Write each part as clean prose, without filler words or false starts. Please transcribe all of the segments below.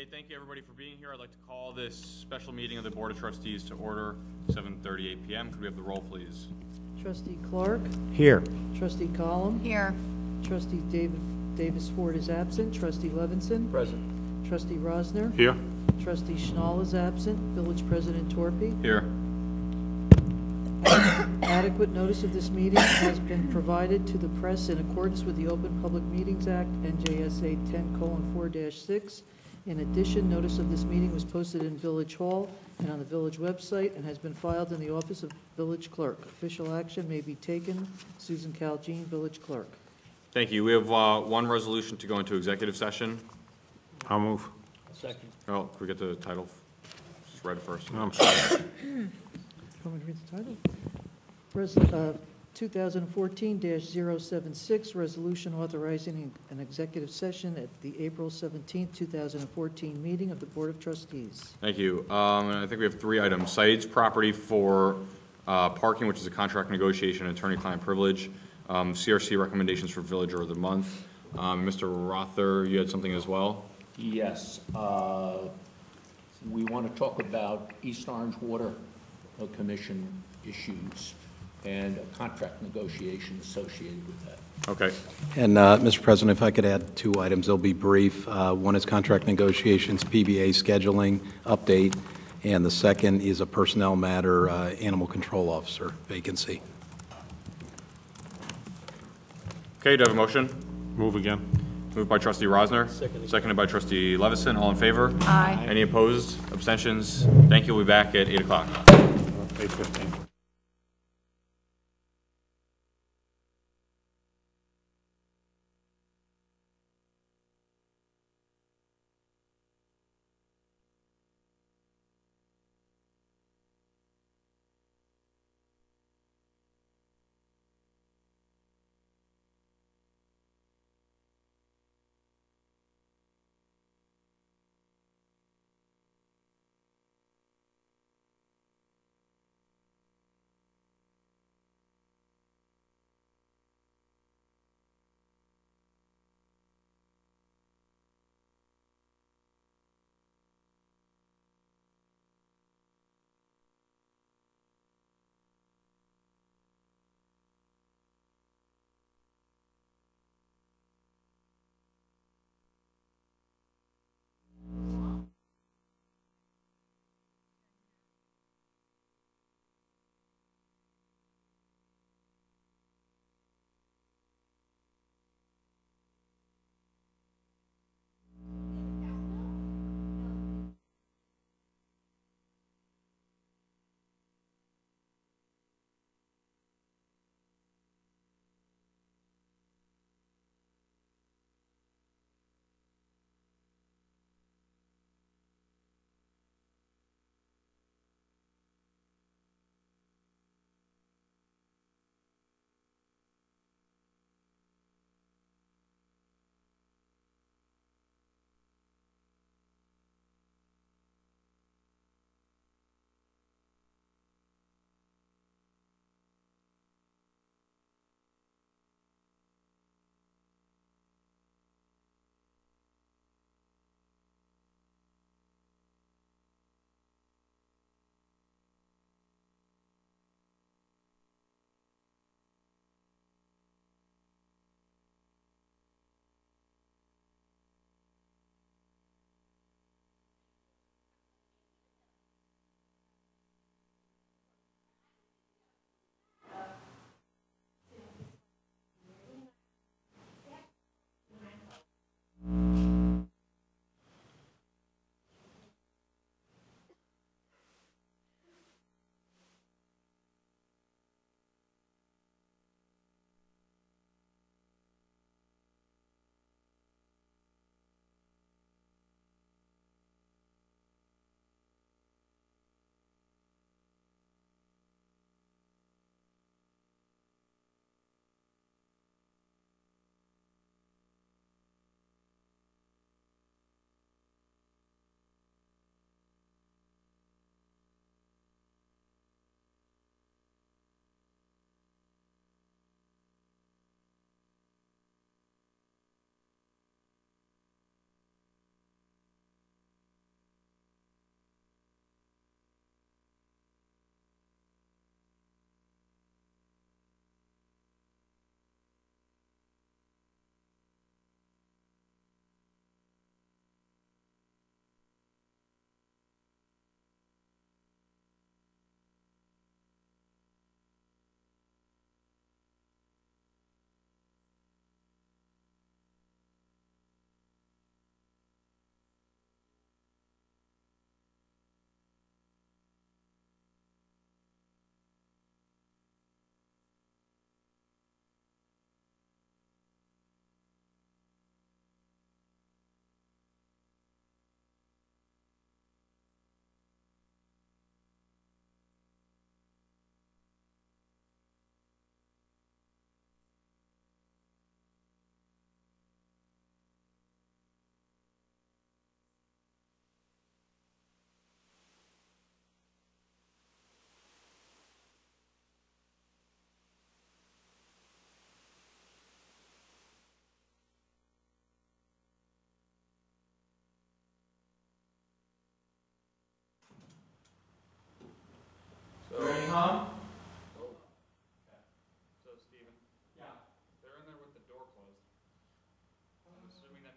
Okay, thank you everybody for being here. I'd like to call this special meeting of the Board of Trustees to order, 7:38 p.m. Could we have the roll, please? Trustee Clark? Here. Trustee Collum? Here. Trustee Davis Ford is absent. Trustee Levinson? Present. Trustee Rosner? Here. Trustee Schnall is absent. Village President Torpy? Here. Adequate notice of this meeting has been provided to the press in accordance with the Open Public Meetings Act, NJSA 10:4-6. In addition, notice of this meeting was posted in Village Hall and on the village website and has been filed in the office of Village Clerk. Official action may be taken. Susan Caljean, Village Clerk. Thank you. We have one resolution to go into executive session. I'll move. Second. Oh, can we get the title? Just read it first. I'm sorry. Want me to read the title? 2014-076, resolution authorizing an executive session at the April 17, 2014 meeting of the Board of Trustees. Thank you. And I think we have three items. Said's property for parking, which is a contract negotiation, attorney-client privilege. CRC recommendations for Villager of the Month. Mr. Rother, you had something as well? Yes. We want to talk about East Orange Water Commission issues and a contract negotiation associated with that. Okay. And, Mr. President, if I could add two items, they'll be brief. One is contract negotiations, PBA scheduling update, and the second is a personnel matter, animal control officer vacancy. Okay, do I have a motion? Move again. Moved by Trustee Rosner. Seconded by Trustee Levison. All in favor? Aye. Any opposed? Abstentions? Thank you. We'll be back at 8 o'clock. 8:15.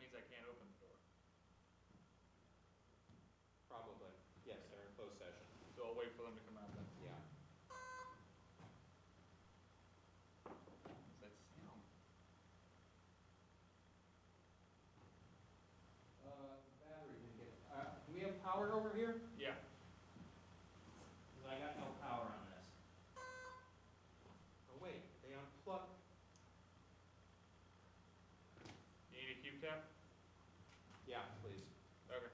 means I can't open the door. Probably. Yes, they're in closed session. So I'll wait for them to come out then. Yeah. That's, you know. Battery didn't get, do we have power over here? Yeah. Because I got no power on this. Oh, wait, they unplugged. You need a cube tap? Yeah, please. Okay.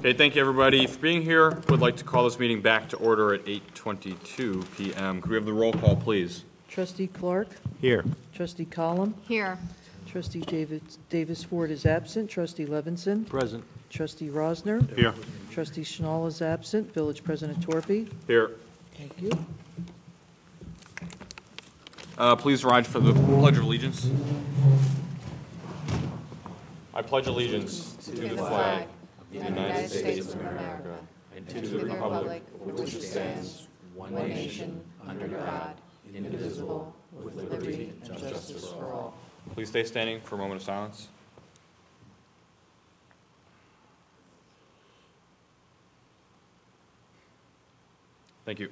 Okay, thank you, everybody, for being here. Would like to call this meeting back to order at 8:22 p.m. Could we have the roll call, please? Trustee Clark? Here. Trustee Column? Here. Trustee Davis Ford is absent. Trustee Levinson? Present. Trustee Rosner? Here. Trustee Schnall is absent. Village President Torpy? Here. Thank you. Please rise for the Pledge of Allegiance. I pledge allegiance to the flag of the United States of America and to the republic for which it stands, one nation, under God, indivisible, with liberty and justice for all. Please stay standing for a moment of silence. Thank you.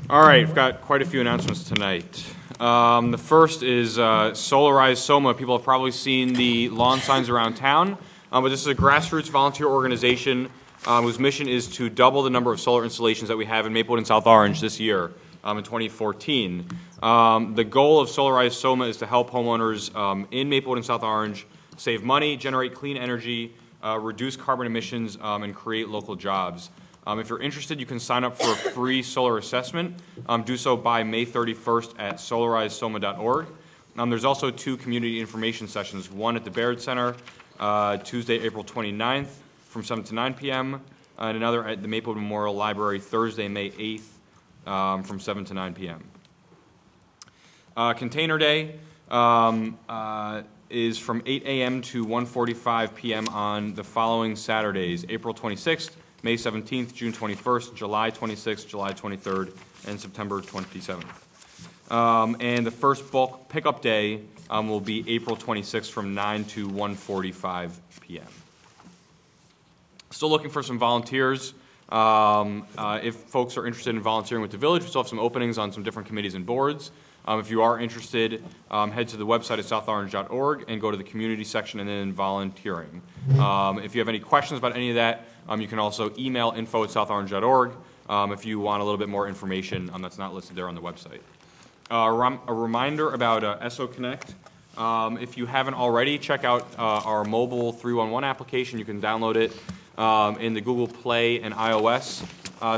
All right, we've got quite a few announcements tonight. The first is Solarize Soma. People have probably seen the lawn signs around town, but this is a grassroots volunteer organization whose mission is to double the number of solar installations that we have in Maplewood and South Orange this year in 2014. The goal of Solarize Soma is to help homeowners in Maplewood and South Orange save money, generate clean energy, reduce carbon emissions, and create local jobs. If you're interested, you can sign up for a free solar assessment. Do so by May 31st at solarizesoma.org. There's also 2 community information sessions, one at the Baird Center, Tuesday, April 29th from 7 to 9 p.m., and another at the Maplewood Memorial Library, Thursday, May 8th from 7 to 9 p.m. Container Day is from 8 a.m. to 1:45 p.m. on the following Saturdays, April 26th, May 17th, June 21st, July 26th, July 23rd, and September 27th. And the first bulk pickup day will be April 26th from 9 to 1:45 p.m. Still looking for some volunteers. If folks are interested in volunteering with the village, we still have some openings on some different committees and boards. If you are interested, head to the website at southorange.org and go to the community section and then volunteering. If you have any questions about any of that, you can also email info@southorange.org if you want a little bit more information that's not listed there on the website. A reminder about SO Connect. If you haven't already, check out our mobile 311 application. You can download it in the Google Play and iOS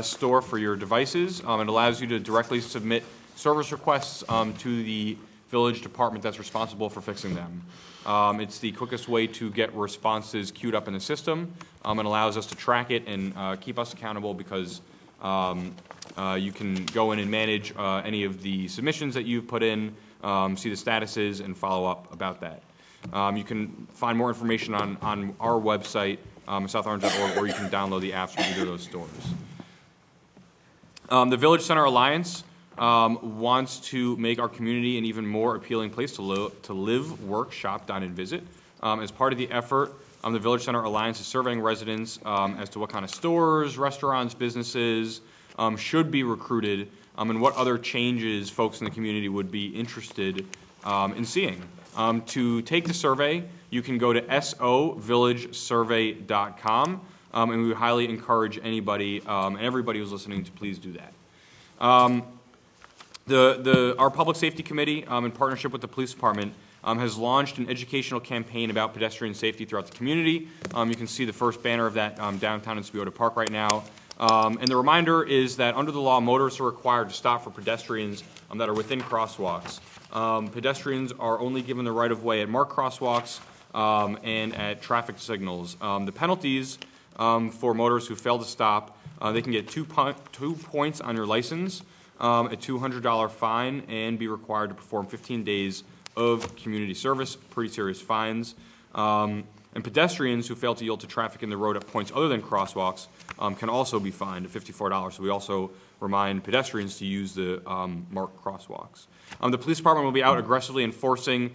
store for your devices. It allows you to directly submit service requests to the village department that's responsible for fixing them. It's the quickest way to get responses queued up in the system. It allows us to track it and keep us accountable because you can go in and manage any of the submissions that you've put in, see the statuses, and follow up about that. You can find more information on our website, southorange.org, or you can download the apps from either of those stores. The Village Center Alliance wants to make our community an even more appealing place to live, work, shop, dine, and visit. As part of the effort, the Village Center Alliance is surveying residents as to what kind of stores, restaurants, businesses should be recruited, and what other changes folks in the community would be interested in seeing. To take the survey, you can go to sovillagesurvey.com, and we would highly encourage anybody and everybody who's listening to please do that. Our Public Safety Committee, in partnership with the Police Department, has launched an educational campaign about pedestrian safety throughout the community. You can see the first banner of that downtown in Spiota Park right now. And the reminder is that under the law, motorists are required to stop for pedestrians that are within crosswalks. Pedestrians are only given the right of way at marked crosswalks and at traffic signals. The penalties for motorists who fail to stop, they can get 2 points on your license, a $200 fine, and be required to perform 15 days of community service, pretty serious fines. And pedestrians who fail to yield to traffic in the road at points other than crosswalks can also be fined at $54. So we also remind pedestrians to use the marked crosswalks. The police department will be out aggressively enforcing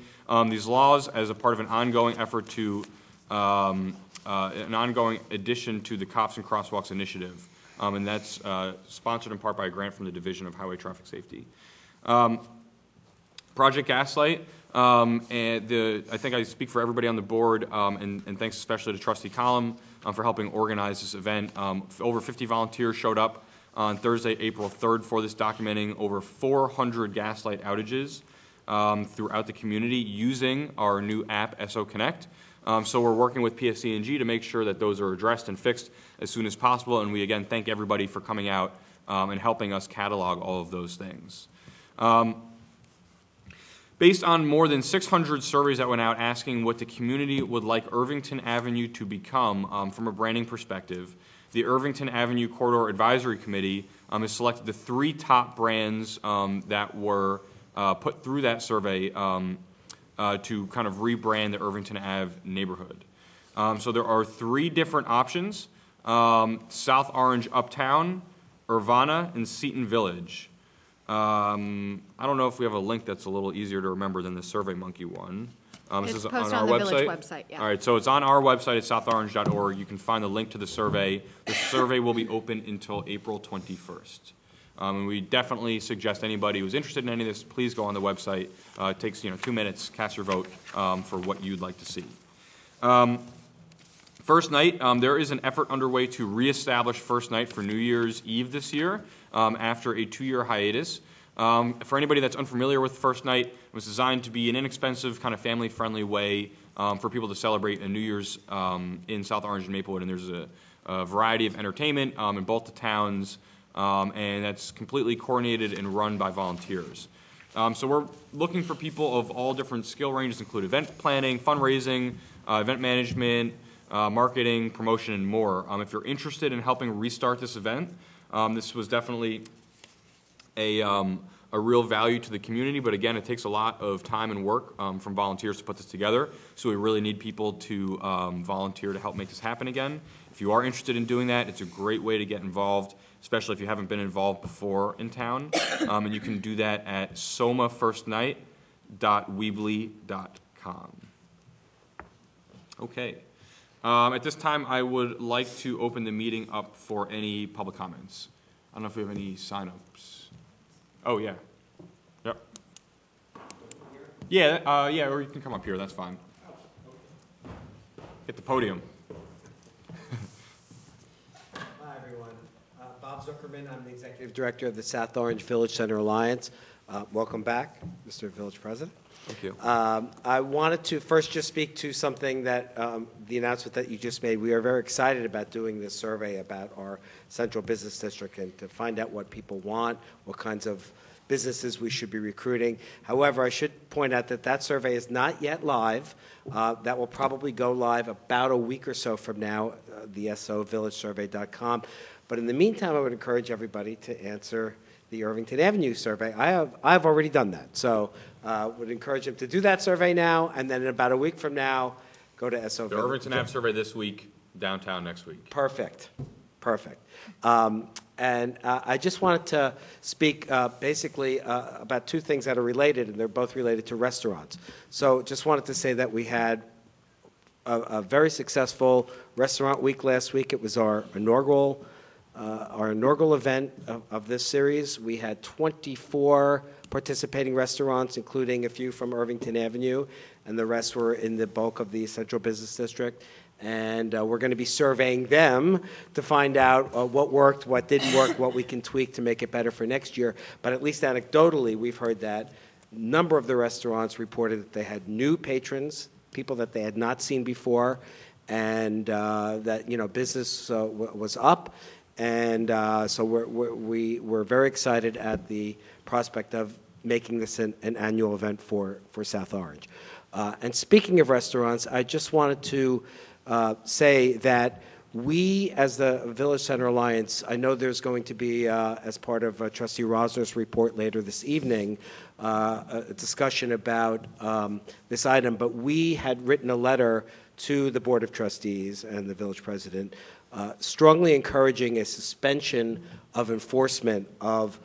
these laws as a part of an ongoing effort to, an ongoing addition to the Cops and Crosswalks initiative. And that's sponsored in part by a grant from the Division of Highway Traffic Safety. Project Gaslight, and I think I speak for everybody on the board, and thanks especially to Trustee Column for helping organize this event. Over 50 volunteers showed up on Thursday, April 3rd for this, documenting over 400 gaslight outages. throughout the community using our new app, SO Connect. So we're working with PSC&G to make sure that those are addressed and fixed as soon as possible. And we, again, thank everybody for coming out and helping us catalog all of those things. Based on more than 600 surveys that went out asking what the community would like Irvington Avenue to become from a branding perspective, the Irvington Avenue Corridor Advisory Committee has selected the 3 top brands that were put through that survey to kind of rebrand the Irvington Ave neighborhood. So there are 3 different options: South Orange Uptown, Urbana, and Seton Village. I don't know if we have a link that's a little easier to remember than the SurveyMonkey one. This It's is posted our on the village website, yeah. All right, so it's on our website at southorange.org. You can find the link to the survey. The survey will be open until April 21st. And we definitely suggest anybody who's interested in any of this, please go on the website. It takes 2 minutes, cast your vote for what you'd like to see. First night, there is an effort underway to reestablish First Night for New Year's Eve this year after a 2-year hiatus. For anybody that's unfamiliar with First Night, it was designed to be an inexpensive, kind of family-friendly way for people to celebrate a New Year's in South Orange and Maplewood. And there's a variety of entertainment in both the towns, and that's completely coordinated and run by volunteers. So we're looking for people of all different skill ranges, include event planning, fundraising, event management, marketing, promotion, and more. If you're interested in helping restart this event, this was definitely a real value to the community, but again, it takes a lot of time and work from volunteers to put this together, so we really need people to volunteer to help make this happen again. If you are interested in doing that, it's a great way to get involved, especially if you haven't been involved before in town, and you can do that at somafirstnight.weebly.com. Okay. At this time, I would like to open the meeting up for any public comments. I don't know if we have any sign-ups. Oh, yeah. Yep. Yeah, yeah, or you can come up here, that's fine. Hit the podium. Hi, everyone. Bob Zuckerman, I'm the Executive Director of the South Orange Village Center Alliance. Welcome back, Mr. Village President. Thank you. I wanted to first just speak to something that the announcement that you just made. We are very excited about doing this survey about our central business district and to find out what people want, what kinds of businesses we should be recruiting. However, I should point out that that survey is not yet live. That will probably go live about a week or so from now, the sovillagesurvey.com. But in the meantime, I would encourage everybody to answer the Irvington Avenue survey. I've already done that. So would encourage them to do that survey now, and then in about a week from now, go to SO The Irvington Ave survey this week, downtown next week. Perfect. Perfect. And I just wanted to speak basically about 2 things that are related, and they're both related to restaurants. So just wanted to say that we had a very successful restaurant week last week. It was our inaugural event of this series. We had 24 participating restaurants, including a few from Irvington Avenue, and the rest were in the bulk of the Central Business District. And we're going to be surveying them to find out what worked, what didn't work, what we can tweak to make it better for next year. But at least anecdotally, we've heard that a number of the restaurants reported that they had new patrons, people that they had not seen before, and that business was up. And so we're very excited at the prospect of making this an annual event for South Orange. And speaking of restaurants, I just wanted to say that we, as the Village Center Alliance, I know there's going to be, as part of Trustee Rosner's report later this evening, a discussion about this item, but we had written a letter to the Board of Trustees and the Village President strongly encouraging a suspension of enforcement of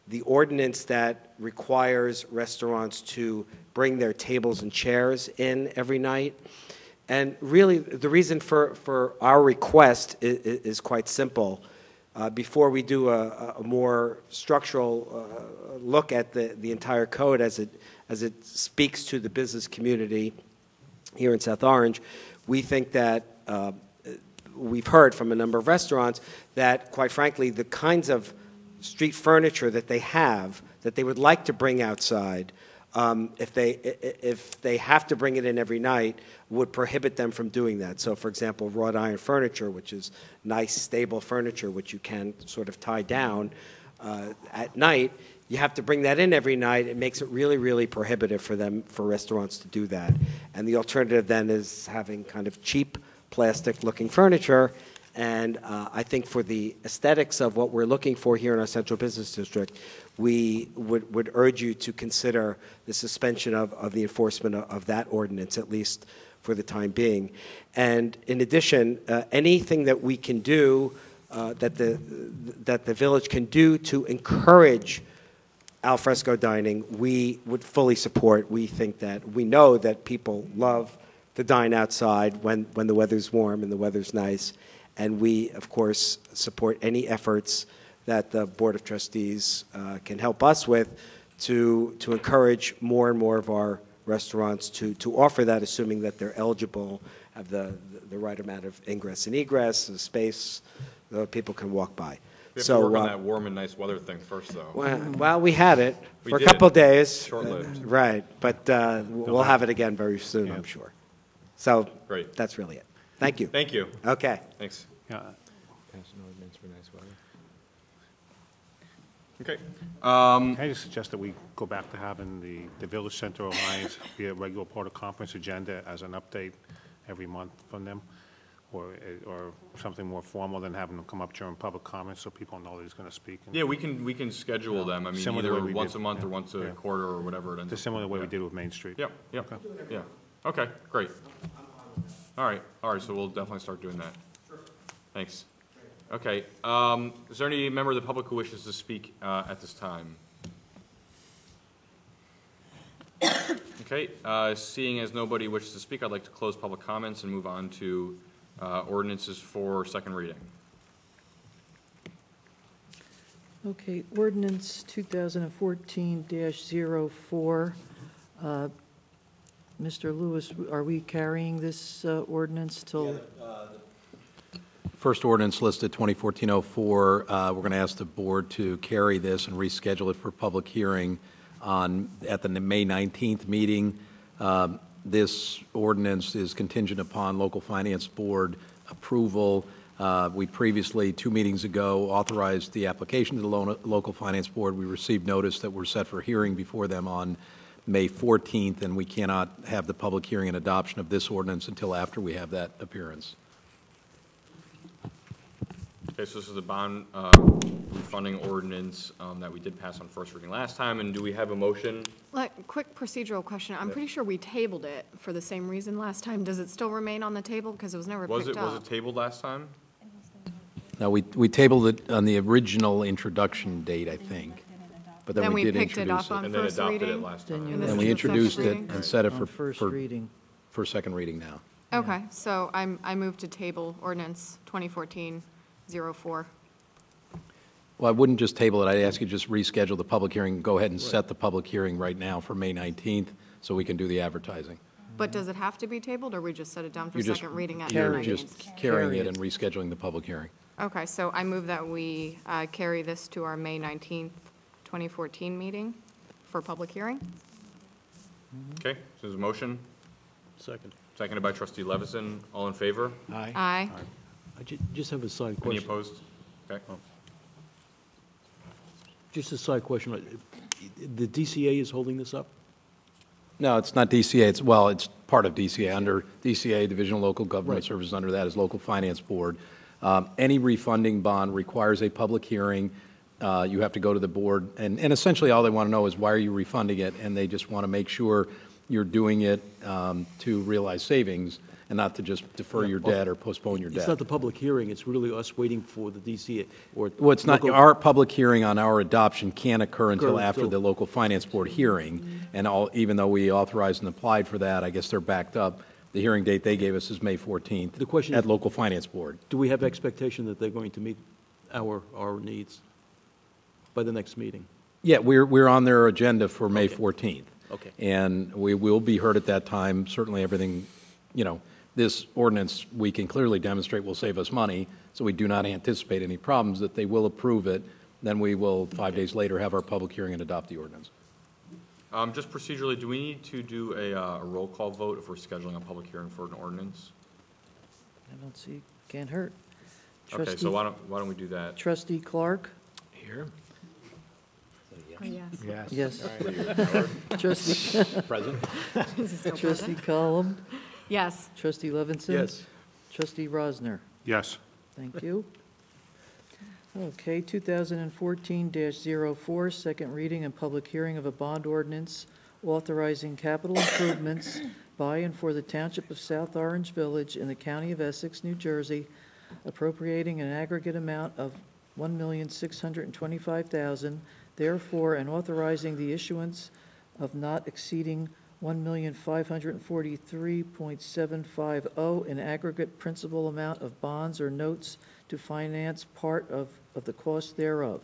the ordinance that requires restaurants to bring their tables and chairs in every night. And really, the reason for our request is quite simple. Before we do a more structural look at the entire code as it speaks to the business community here in South Orange, we think that we've heard from a number of restaurants that, quite frankly, the kinds of street furniture that they have that they would like to bring outside if they have to bring it in every night, would prohibit them from doing that. So, for example, wrought iron furniture, which is nice, stable furniture, which you can sort of tie down at night, you have to bring that in every night. It makes it really, really prohibitive for restaurants to do that. And the alternative then is having kind of cheap plastic-looking furniture. And I think for the aesthetics of what we're looking for here in our central business district, we would urge you to consider the suspension of the enforcement of that ordinance, at least for the time being. And in addition, anything that we can do, that the village can do to encourage al fresco dining, we would fully support. We know that people love to dine outside when the weather's warm and the weather's nice. And we, of course, support any efforts that the Board of Trustees can help us with to encourage more and more of our restaurants to offer that, assuming that they're eligible, have the right amount of ingress and egress, the space that people can walk by. We have to work on that warm and nice weather thing first, though. Well, we had it We for a did. couple of days. Short-lived. Right, but we'll have it again very soon, I'm sure. So Great. that's really it. Thank you. Thank you. Okay. Thanks. Yeah, Okay. Can I just suggest that we go back to having the Village Center Alliance be a regular part of conference agenda as an update every month from them? Or something more formal than having them come up during public comments so people know that he's going to speak? Yeah, we can schedule them. I mean, Similar to the either way we once did. a month or Yeah. once a Yeah. quarter or whatever it ends up. Just similar to the way we Yeah. did with Main Street. Yep, yep, yeah. Okay, great. All right, so we'll definitely start doing that. Thanks. Okay, is there any member of the public who wishes to speak at this time? Okay, seeing as nobody wishes to speak, I'd like to close public comments and move on to ordinances for second reading. Okay, ordinance 2014-04. Mr. Lewis, are we carrying this ordinance till? First ordinance listed, 2014-04. We're going to ask the board to carry this and reschedule it for public hearing at the May 19th meeting. This ordinance is contingent upon local finance board approval. We previously, 2 meetings ago, authorized the application to the local finance board. We received notice that we're set for hearing before them on May 14th, and we cannot have the public hearing and adoption of this ordinance until after we have that appearance. Okay, so this is the bond refunding ordinance that we did pass on first reading last time, and do we have a motion? Quick procedural question. I'm pretty sure we tabled it for the same reason last time. Does it still remain on the table? Because it was never Was picked it up. tabled last time? Now, we tabled it on the original introduction date, I think, but then Then we we did picked it introduce up it. on And then first adopted it reading? last Then time. you- And this And is we the second introduced it reading? and set it On first for reading. second reading now. Okay, so I moved to table ordinance 2014-04. Well, I wouldn't just table it, I'd ask you to just reschedule the public hearing, go ahead and set the public hearing right now for May 19th, so we can do the advertising. But does it have to be tabled, or we just set it down for You just- second reading at You're May just 19th? carrying Carry it it. and rescheduling the public hearing. Okay, so I move that we carry this to our May 19th, 2014 meeting for public hearing. Okay, so there's a motion, Second. seconded by trustee Levison. All in favor? Aye. Aye. I just have a side Any question. opposed? Okay. Just a side question. The DCA is holding this up? No, it's not DCA, it's part of DCA, under DCA, Division of Local Government Right. Services, under that is Local Finance Board. Any refunding bond requires a public hearing. You have to go to the board, and essentially all they want to know is why are you refunding it, and they just want to make sure you're doing it to realize savings and not to just defer your debt or postpone your It's debt. not the public hearing, it's really us waiting for the DCA, or... Well, it's not, local- our public hearing on our adoption can't occur until Occur after until- the local finance board hearing. And even though we authorized and applied for that, I guess they're backed up. The hearing date they gave us is May 14th. The question at is- local finance board. Do we have expectation that they're going to meet our needs by the next meeting? Yeah, we're on their agenda for May Okay. 14th. Okay. And we will be heard at that time. Certainly everything, this ordinance, we can clearly demonstrate will save us money, so we do not anticipate any problems, that they will approve it. Then we will, 5 days later, have our public hearing and adopt the ordinance. Just procedurally, do we need to do a roll call vote if we're scheduling a public hearing for an ordinance? I don't see, can't hurt. Okay, Trustee- so why don't we do that? Trustee Clark? Here? Oh, yes. Yes. Yes. Trustee, Present? Trustee Column? Yes. Trustee Levinson? Yes. Trustee Rosner? Yes. Thank you. Okay, 2014-04, second reading and public hearing of a bond ordinance authorizing capital improvements by and for the Township of South Orange Village in the County of Essex, New Jersey, appropriating an aggregate amount of $1,625,000, therefore, and authorizing the issuance of not exceeding $1,543.750 in aggregate principal amount of bonds or notes to finance part of the cost thereof.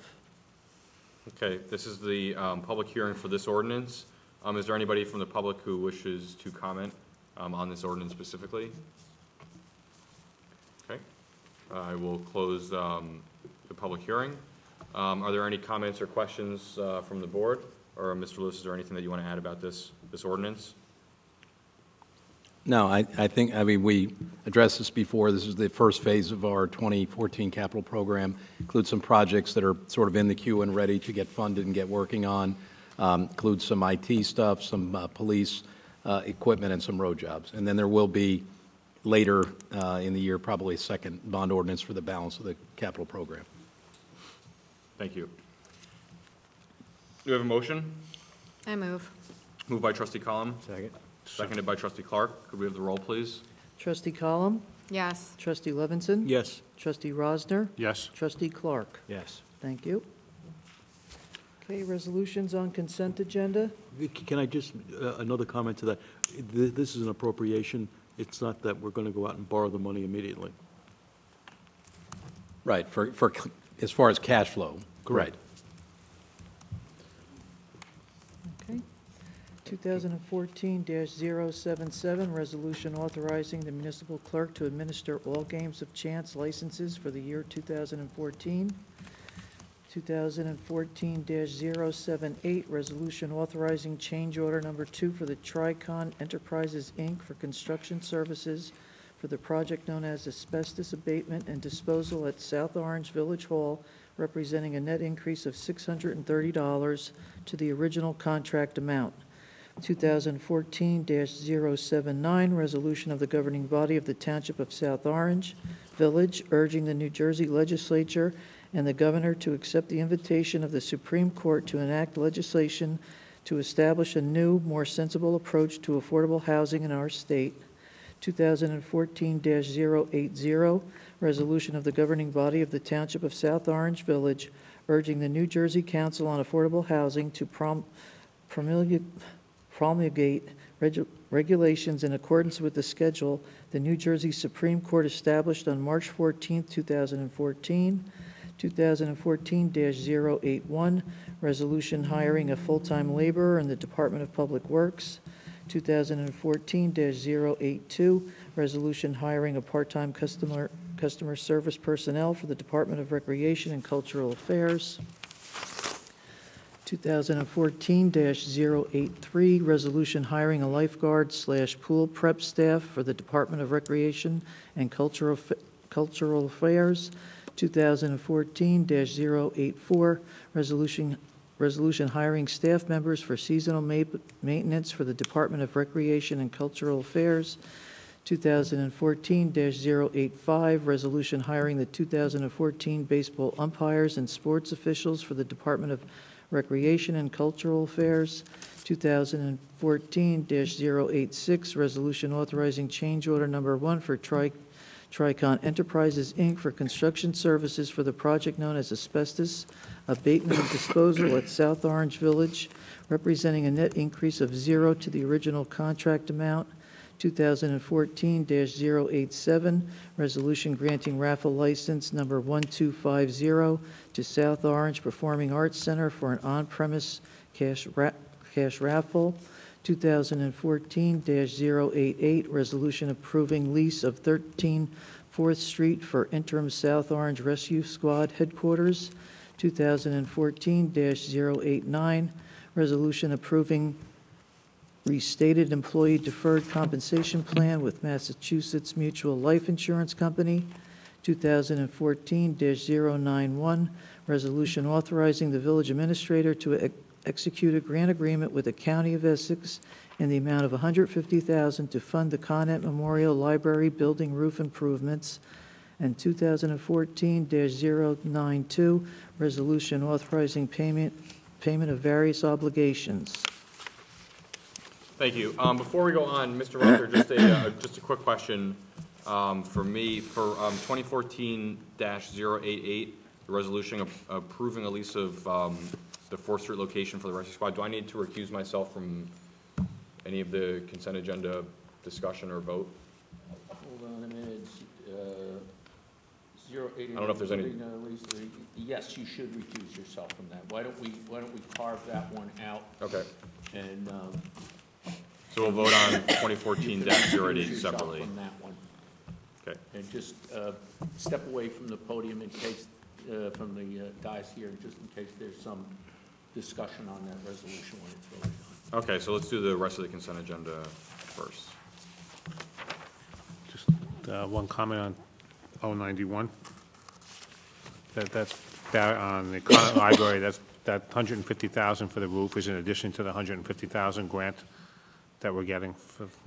Okay, this is the public hearing for this ordinance. Is there anybody from the public who wishes to comment on this ordinance specifically? Okay, I will close the public hearing. Are there any comments or questions from the board? Or Mr. Lewis, is there anything that you want to add about this ordinance? No, I think, we addressed this before. This is the first phase of our 2014 capital program. Includes some projects that are sort of in the queue and ready to get funded and get working on. Includes some IT stuff, some police equipment, and some road jobs. And then there will be later in the year, probably a second bond ordinance for the balance of the capital program. Thank you. Do we have a motion? I move. Moved by trustee Column, Second. seconded by trustee Clark. Could we have the roll, please? Trustee Column? Yes. Trustee Levinson? Yes. Trustee Rosner? Yes. Trustee Clark? Yes. Thank you. Okay, resolutions on consent agenda. Can I just, another comment to that? This is an appropriation. It's not that we're going to go out and borrow the money immediately. Right, for as far as cash flow. Correct. Okay. 2014-077, resolution authorizing the municipal clerk to administer all games of chance licenses for the year 2014. 2014-078, resolution authorizing change order number 2 for the Tricon Enterprises, Inc. for construction services for the project known as asbestos abatement and disposal at South Orange Village Hall, representing a net increase of $630 to the original contract amount. 2014-079, resolution of the governing body of the Township of South Orange Village urging the New Jersey Legislature and the governor to accept the invitation of the Supreme Court to enact legislation to establish a new, more sensible approach to affordable housing in our state. 2014-080, resolution of the governing body of the Township of South Orange Village urging the New Jersey Council on Affordable Housing to promulgate regulations in accordance with the schedule the New Jersey Supreme Court established on March 14, 2014. 2014-081, resolution hiring a full-time laborer in the Department of Public Works. 2014-082, resolution hiring a part-time customer service personnel for the Department of Recreation and Cultural Affairs. 2014-083, resolution hiring a lifeguard/pool prep staff for the Department of Recreation and Cultural Affairs. 2014-084, resolution hiring staff members for seasonal maintenance for the Department of Recreation and Cultural Affairs. 2014-085, resolution hiring the 2014 baseball umpires and sports officials for the Department of Recreation and Cultural Affairs. 2014-086, resolution authorizing change order number 1 for Tricon Enterprises, Inc. for construction services for the project known as asbestos abatement and disposal at South Orange Village, representing a net increase of 0 to the original contract amount. 2014-087, resolution granting raffle license number 1250 to South Orange Performing Arts Center for an on-premise cash raffle. 2014-088, resolution approving lease of 13 4th Street for interim South Orange Rescue Squad headquarters. 2014-089, resolution approving restated employee deferred compensation plan with Massachusetts Mutual Life Insurance Company, 2014-091, resolution authorizing the village administrator to execute a grant agreement with the County of Essex in the amount of $150,000 to fund the Conant Memorial Library building roof improvements, and 2014-092, resolution authorizing payment of various obligations. Thank you. Before we go on, Mr. Ruther, just a quick question for me. For 2014-088, the resolution approving a lease of the 4th Street location for the rescue squad, do I need to recuse myself from any of the consent agenda discussion or vote? Hold on a minute. 088. I don't know if there's any. Yes, you should recuse yourself from that. Why don't we carve that one out? Okay. And So we'll vote on 2014-088 recuse separately. from that one. Okay. And just step away from the podium in case, from the guys here, just in case there's some discussion on that resolution when it's voted on. Okay, so let's do the rest of the consent agenda first. Just one comment on 091. That's on the Conant Library, that 150,000 for the roof is in addition to the 150,000 grant that we're getting.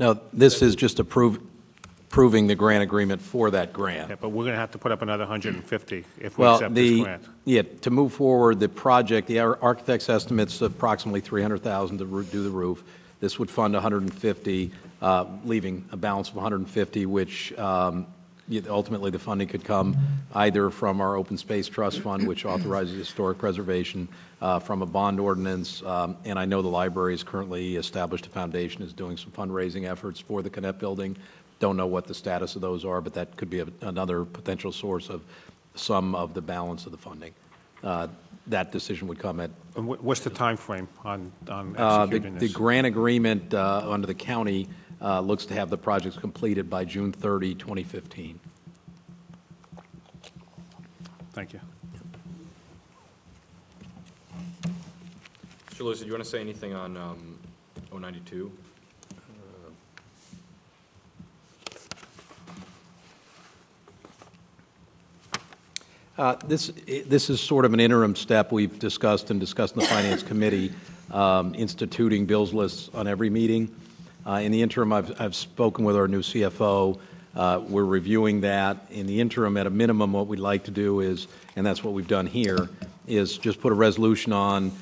No, this is just approving the grant agreement for that grant. Yeah, but we're going to have to put up another 150 if we accept this grant. Yeah, to move forward, the project, the architect's estimates approximately $300,000 to do the roof. This would fund 150, leaving a balance of 150, which ultimately the funding could come either from our Open Space Trust Fund, which authorizes historic preservation, from a bond ordinance, and I know the library has currently established a foundation, is doing some fundraising efforts for the Canet building. Don't know what the status of those are, but that could be another potential source of some of the balance of the funding. That decision would come at... And what's the time frame on executing the this? grant agreement under the county looks to have the projects completed by June 30, 2015. Thank you. Mr. Lewis, did you want to say anything on 092? This is sort of an interim step we've discussed in the Finance Committee, instituting bills lists on every meeting. In the interim, I've spoken with our new CFO. We're reviewing that. In the interim, at a minimum, what we'd like to do is, and that's what we've done here, is just put a resolution on,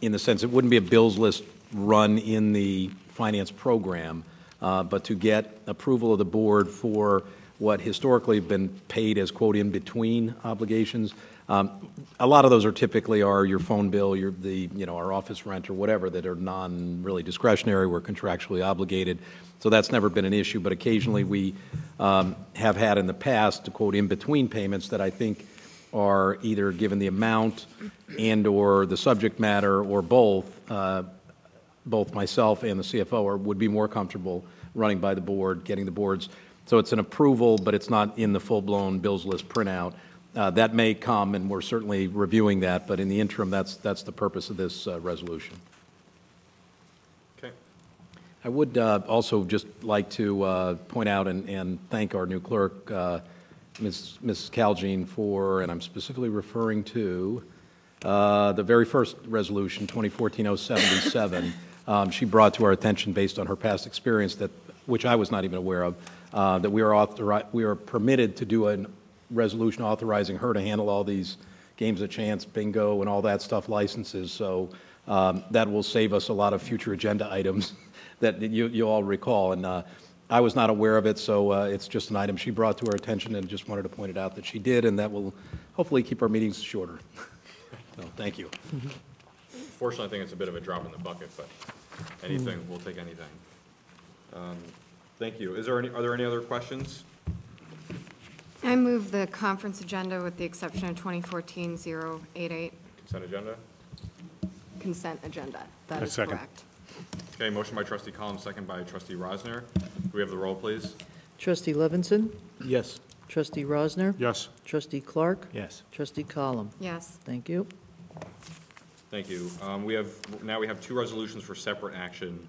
in the sense it wouldn't be a bills list run in the finance program, but to get approval of the board for what historically have been paid as, quote, in between obligations. A lot of those are typically your phone bill, our office rent or whatever that are non-really discretionary, we're contractually obligated. So that's never been an issue, but occasionally we have had in the past, to quote, in between payments that I think are either given the amount and or the subject matter or both myself and the CFO would be more comfortable running by the board, getting the board's. So it's an approval, but it's not in the full-blown bills list printout. That may come, and we're certainly reviewing that, but in the interim, that's the purpose of this resolution. Okay. I would also just like to point out and thank our new clerk, Ms. Caljean, for, and I'm specifically referring to the very first resolution, 2014-077. She brought to our attention, based on her past experience, which I was not even aware of, that we are permitted to do a resolution authorizing her to handle all these games of chance, bingo, and all that stuff, licenses. So that will save us a lot of future agenda items that you all recall. And I was not aware of it, so it's just an item she brought to our attention, and just wanted to point it out that she did, and that will hopefully keep our meetings shorter. So thank you. Fortunately, I think it's a bit of a drop in the bucket, but anything, we'll take anything. Thank you. Are there any other questions? I move the conference agenda with the exception of 2014-088. Consent agenda? Consent agenda. That A is second. correct. Okay, motion by trustee Collins, second by trustee Rosner. Do we have the roll, please? Trustee Levinson? Yes. Trustee Rosner? Yes. Trustee Clark? Yes. Trustee Column? Yes. Thank you. Thank you. Now we have two resolutions for separate action.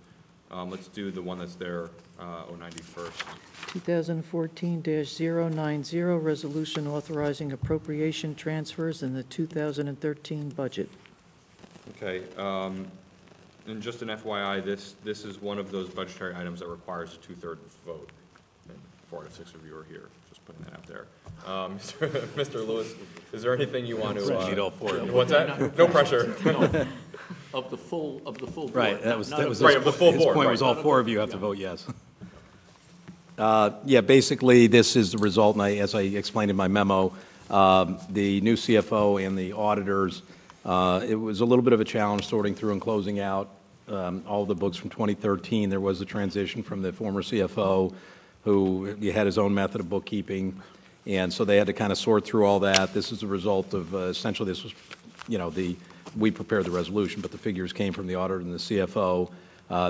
Let's do the one that's there, 090 first. 2014-090, resolution authorizing appropriation transfers in the 2013 budget. Okay, and just an FYI, this is one of those budgetary items that requires a two-thirds vote. And 4 out of 6 of you are here, just putting that out there. Mr. Lewis, is there anything you want to? Need all 4 of you. What's that? No pressure. No, of the full board. Right, that was his Right, of the full his board, point right. was all 4 of you have to vote yes. Yeah, basically, this is the result, and as I explained in my memo, the new CFO and the auditors, it was a little bit of a challenge sorting through and closing out all the books from 2013. There was a transition from the former CFO who had his own method of bookkeeping, and so they had to kind of sort through all that. This is a result of, essentially, this was, we prepared the resolution, but the figures came from the auditor and the CFO.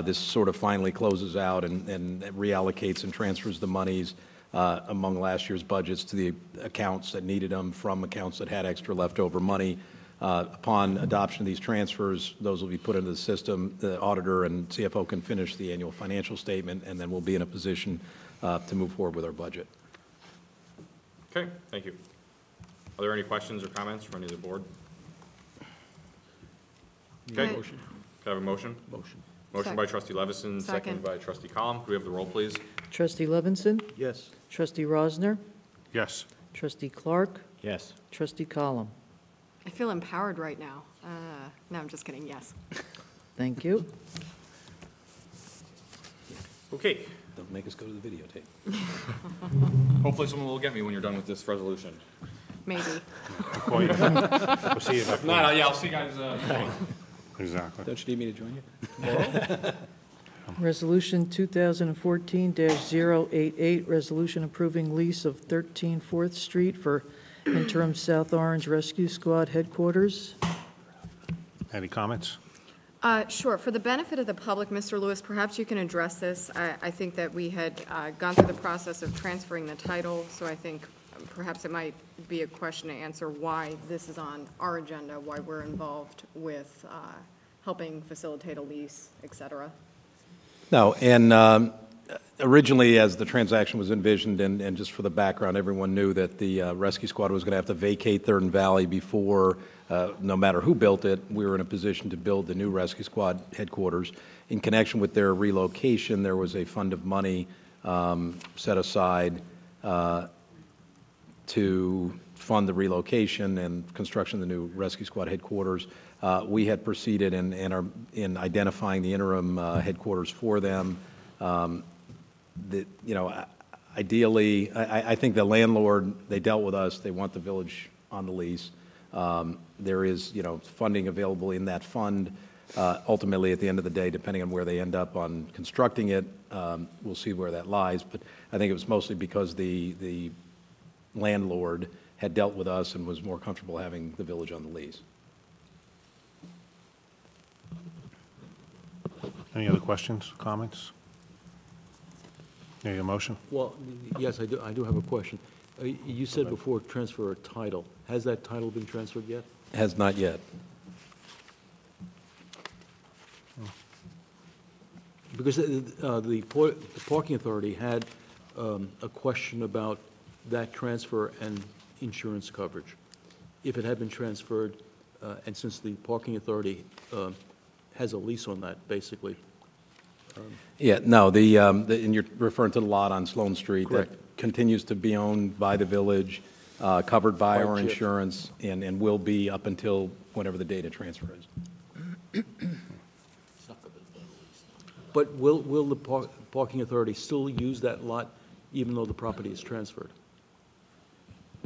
This sort of finally closes out and reallocates and transfers the monies among last year's budgets to the accounts that needed them from accounts that had extra leftover money. Upon adoption of these transfers, those will be put into the system. The auditor and CFO can finish the annual financial statement, and then we'll be in a position to move forward with our budget. Okay, thank you. Are there any questions or comments from any of the board? Okay. Motion? Can I have a motion? Motion. Motion by trustee Levison, second Second. by trustee Column. Could we have the roll, please? Trustee Levinson? Yes. Trustee Rosner? Yes. Trustee Clark? Yes. Trustee Column? I feel empowered right now. No, I'm just kidding, yes. Thank you. Okay. Don't make us go to the videotape. Hopefully someone will get me when you're done with this resolution. Maybe. We'll see you If not, yeah, I'll see you guys. Exactly. Don't you need me to join you? Resolution 2014-088, resolution approving lease of 13 4th Street for interim South Orange Rescue Squad headquarters. Any comments? Sure. For the benefit of the public, Mr. Lewis, perhaps you can address this. I think that we had gone through the process of transferring the title, so I think perhaps it might be a question to answer why this is on our agenda, why we're involved with helping facilitate a lease, et cetera. No, and originally, as the transaction was envisioned, and just for the background, everyone knew that the rescue squad was going to have to vacate Third and Valley before, no matter who built it, we were in a position to build the new rescue squad headquarters. In connection with their relocation, there was a fund of money set aside to fund the relocation and construction of the new rescue squad headquarters. We had proceeded and are in identifying the interim headquarters for them. Ideally, I think the landlord, they dealt with us, they want the village on the lease. There is, funding available in that fund. Ultimately, at the end of the day, depending on where they end up on constructing it, we'll see where that lies. But I think it was mostly because the landlord had dealt with us and was more comfortable having the village on the lease. Any other questions, comments? Any motion? Well, yes, I do have a question. You said before transfer a title. Has that title been transferred yet? Has not yet. Because the parking authority had a question about that transfer and insurance coverage. If it had been transferred, and since the parking authority has a lease on that, basically. Yeah, no, and you're referring to the lot on Sloan Street. Correct. That continues to be owned by the village, covered by our Hardship. insurance, and will be up until whenever the date of transfer is. But will the parking authority still use that lot even though the property is transferred?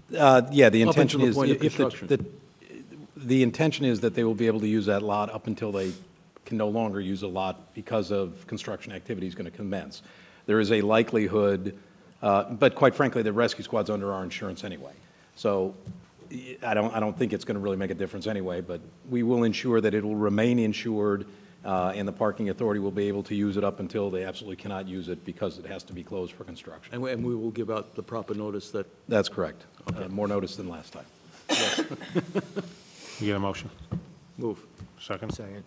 Yeah, the Up intention until the is, point of if construction. the intention is that they will be able to use that lot up until they can no longer use a lot because of construction activity is going to commence. There is a likelihood, but quite frankly, the rescue squad's under our insurance anyway. So I don't think it's going to really make a difference anyway, but we will ensure that it will remain insured, and the parking authority will be able to use it up until they absolutely cannot use it because it has to be closed for construction. And we will give out the proper notice that, That's correct. More notice than last time. You get a motion? Move. Second? Second.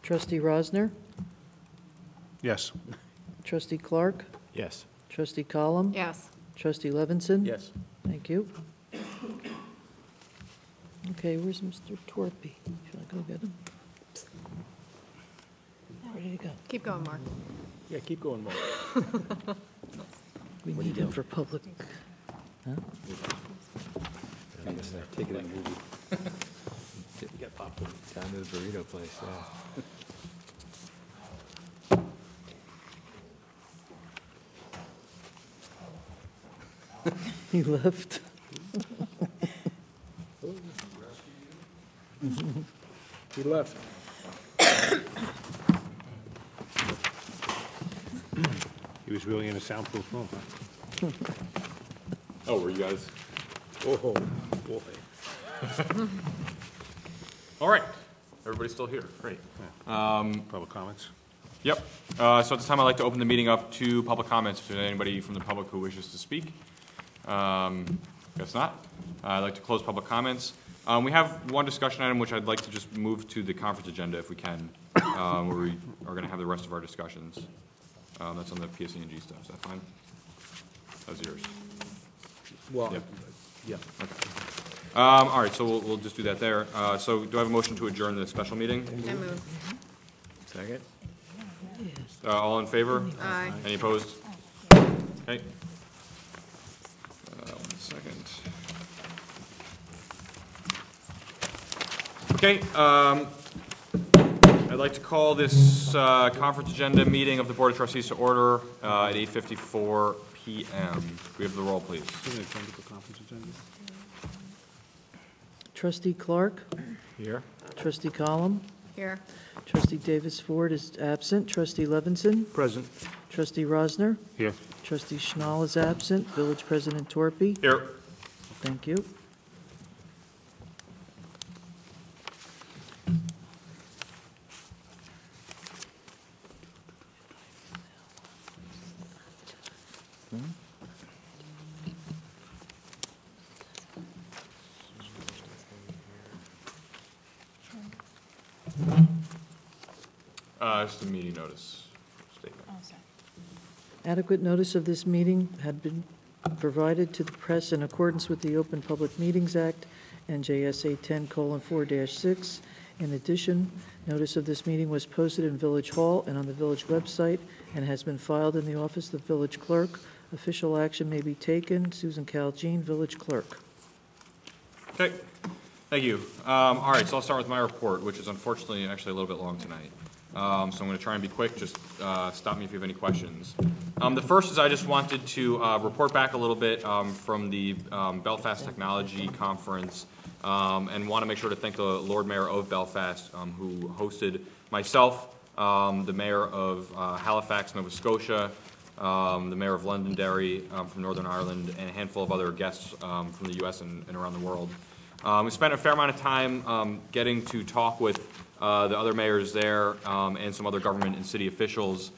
Trustee Rosner? Yes. Trustee Clark? Yes. Trustee Column? Yes. Trustee Levinson? Yes. Thank you. Okay, where's Mr. Torpy? Should I go get him? Where did he go? Keep going, Mark. Yeah, keep going, Mark. We need him for public. Take it in the movie. Down to the burrito place, yeah. He left. He left. He was really in a soundproof room, huh? Oh, were you guys? Oh, boy. All right. Everybody's still here. Great. Public comments? Yep. So at this time, I'd like to open the meeting up to public comments. If there's anybody from the public who wishes to speak. Guess not. I'd like to close public comments. We have one discussion item which I'd like to just move to the conference agenda if we can, where we are going to have the rest of our discussions. That's on the PSE&G stuff. Is that fine? That's yours. Well, Yep. yeah. All right, so we'll just do that there. So do I have a motion to adjourn the special meeting? I move. Second? All in favor? Aye. Any opposed? Okay. 1 second. Okay, I'd like to call this conference agenda meeting of the Board of Trustees to order at 8:54 p.m. We have the roll, please. Conference agenda? Trustee Clark? Here? Trustee Column? Here. Trustee Davis Ford is absent. Trustee Levinson? Present. Trustee Rosner? Here. Trustee Schnall is absent. Village President Torpy? Here. Thank you. Just a meeting notice statement. Adequate notice of this meeting had been provided to the press in accordance with the Open Public Meetings Act, NJSA 10:4-6. In addition, notice of this meeting was posted in Village Hall and on the village website and has been filed in the office of the village clerk. Official action may be taken. Susan Caljean, village clerk. Okay, thank you. All right, so I'll start with my report, which is unfortunately actually a little bit long tonight. So I'm going to try and be quick. Just stop me if you have any questions. The first is I just wanted to report back a little bit from the Belfast Technology Conference and want to make sure to thank the Lord Mayor of Belfast who hosted myself, the Mayor of Halifax, Nova Scotia, the Mayor of Londonderry from Northern Ireland, and a handful of other guests from the U.S. and around the world. We spent a fair amount of time getting to talk with the other mayors there and some other government and city officials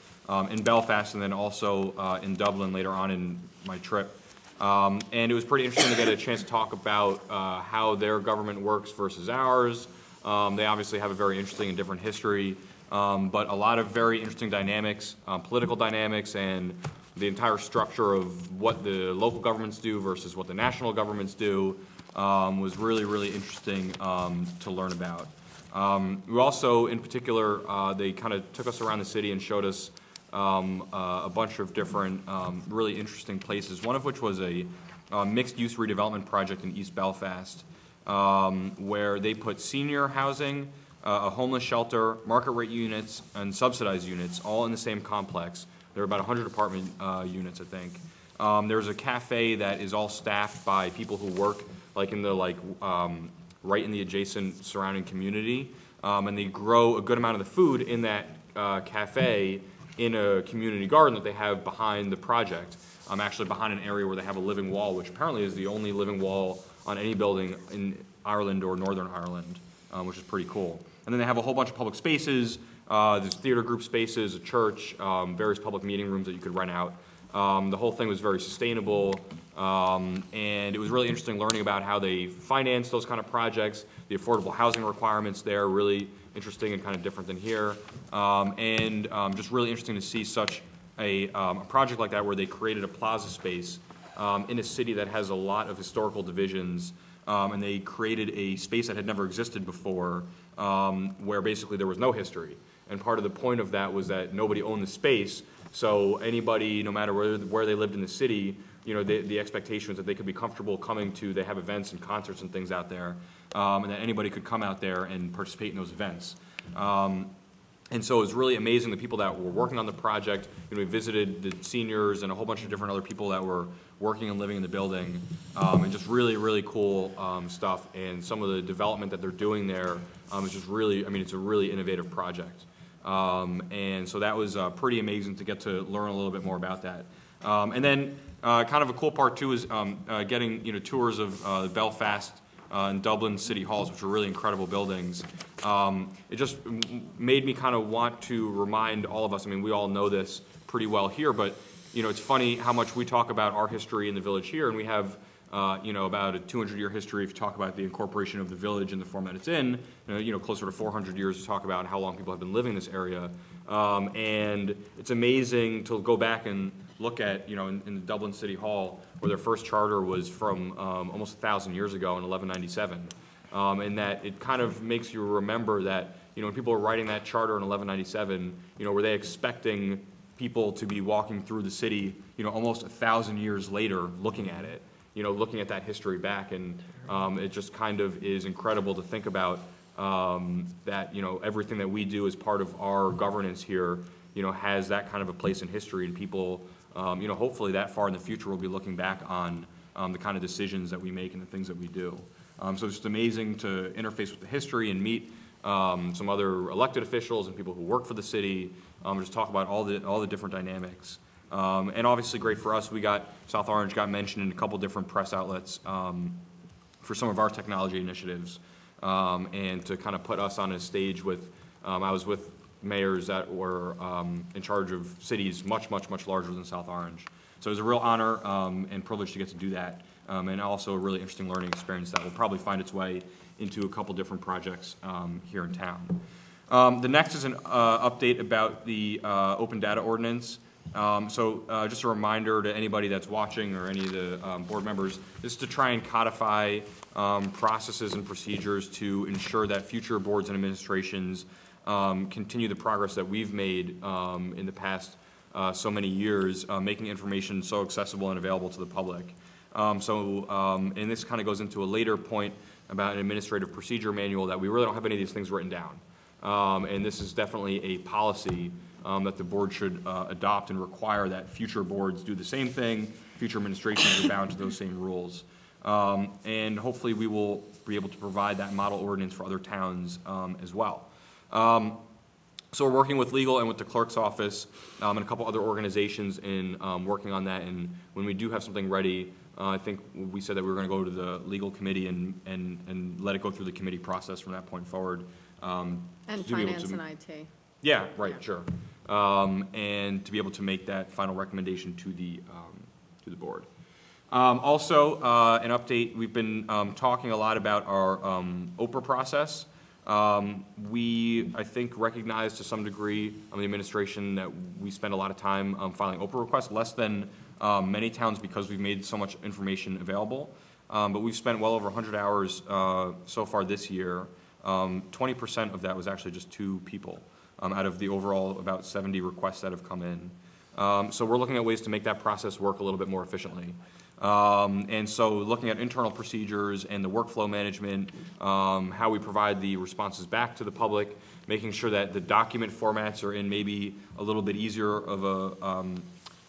in Belfast and then also in Dublin later on in my trip. And it was pretty interesting to get a chance to talk about how their government works versus ours. They obviously have a very interesting and different history, but a lot of very interesting dynamics, political dynamics, and the entire structure of what the local governments do versus what the national governments do was really, really interesting to learn about. We also, in particular, they kind of took us around the city and showed us a bunch of different really interesting places, one of which was a mixed-use redevelopment project in East Belfast, where they put senior housing, a homeless shelter, market rate units, and subsidized units all in the same complex. There were about 100 apartment units, I think. There's a cafe that is all staffed by people who work like in the right in the adjacent surrounding community, and they grow a good amount of the food in that cafe in a community garden that they have behind the project, actually behind an area where they have a living wall, which apparently is the only living wall on any building in Ireland or Northern Ireland, which is pretty cool. And then they have a whole bunch of public spaces. There's theater group spaces, a church, various public meeting rooms that you could rent out The whole thing was very sustainable, and it was really interesting learning about how they finance those kind of projects, the affordable housing requirements there, really interesting and kind of different than here, and just really interesting to see such a project like that where they created a plaza space in a city that has a lot of historical divisions, and they created a space that had never existed before, where basically there was no history. And part of the point of that was that nobody owned the space, so anybody, no matter where they lived in the city, you know, the expectation was that they could be comfortable coming to, they have events and concerts and things out there, and that anybody could come out there and participate in those events. And so it was really amazing, the people that were working on the project. You know, we visited the seniors and a whole bunch of different other people that were working and living in the building, and just really, really cool stuff. And some of the development that they're doing there is just really, I mean, it's a really innovative project. And so that was pretty amazing to get to learn a little bit more about that. And then kind of a cool part too is getting, you know, tours of Belfast and Dublin city halls, which are really incredible buildings. It just made me kind of want to remind all of us, I mean, we all know this pretty well here, but, you know, it's funny how much we talk about our history in the village here, and we have, you know, about a 200-year history if you talk about the incorporation of the village in the form that it's in, you know, closer to 400 years to talk about how long people have been living in this area. And it's amazing to go back and look at, you know, in the Dublin City Hall, where their first charter was from almost 1,000 years ago in 1197. And that it kind of makes you remember that, you know, when people were writing that charter in 1197, you know, were they expecting people to be walking through the city, you know, almost 1,000 years later looking at it, you know, looking at that history back. And it just kind of is incredible to think about that, you know, everything that we do as part of our governance here, you know, has that kind of a place in history, and people, you know, hopefully that far in the future will be looking back on the kind of decisions that we make and the things that we do. So it's just amazing to interface with the history and meet some other elected officials and people who work for the city, just talk about all the different dynamics. And obviously great for us, South Orange got mentioned in a couple different press outlets for some of our technology initiatives, and to kind of put us on a stage with, I was with mayors that were in charge of cities much, much, much larger than South Orange. So it was a real honor and privilege to get to do that, and also a really interesting learning experience that will probably find its way into a couple different projects here in town. The next is an update about the open data ordinance. So just a reminder to anybody that's watching or any of the board members, is to try and codify processes and procedures to ensure that future boards and administrations continue the progress that we've made in the past so many years, making information so accessible and available to the public. And this kind of goes into a later point about an administrative procedure manual, that we really don't have any of these things written down. And this is definitely a policy that the board should adopt and require that future boards do the same thing, future administrations are bound to those same rules. And hopefully we will be able to provide that model ordinance for other towns as well. So we're working with legal and with the clerk's office and a couple other organizations in working on that, and when we do have something ready, I think we said that we were going to go to the legal committee and let it go through the committee process from that point forward. And finance and IT. Yeah, right, sure. And to be able to make that final recommendation to the board. Also, an update, we've been talking a lot about our OPRA process. We, I think, recognize to some degree on the administration that we spend a lot of time filing OPRA requests, less than many towns because we've made so much information available. But we've spent well over 100 hours so far this year. 20% of that was actually just 2 people out of the overall about 70 requests that have come in. So we're looking at ways to make that process work a little bit more efficiently. And so looking at internal procedures and the workflow management, how we provide the responses back to the public, making sure that the document formats are in maybe a little bit easier of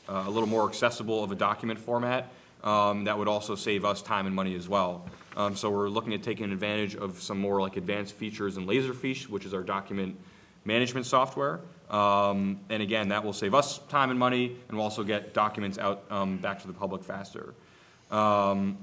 a little more accessible of a document format, that would also save us time and money as well. So we're looking at taking advantage of some more like advanced features in Laserfiche, which is our document management software. And again, that will save us time and money, and we'll also get documents out back to the public faster. We're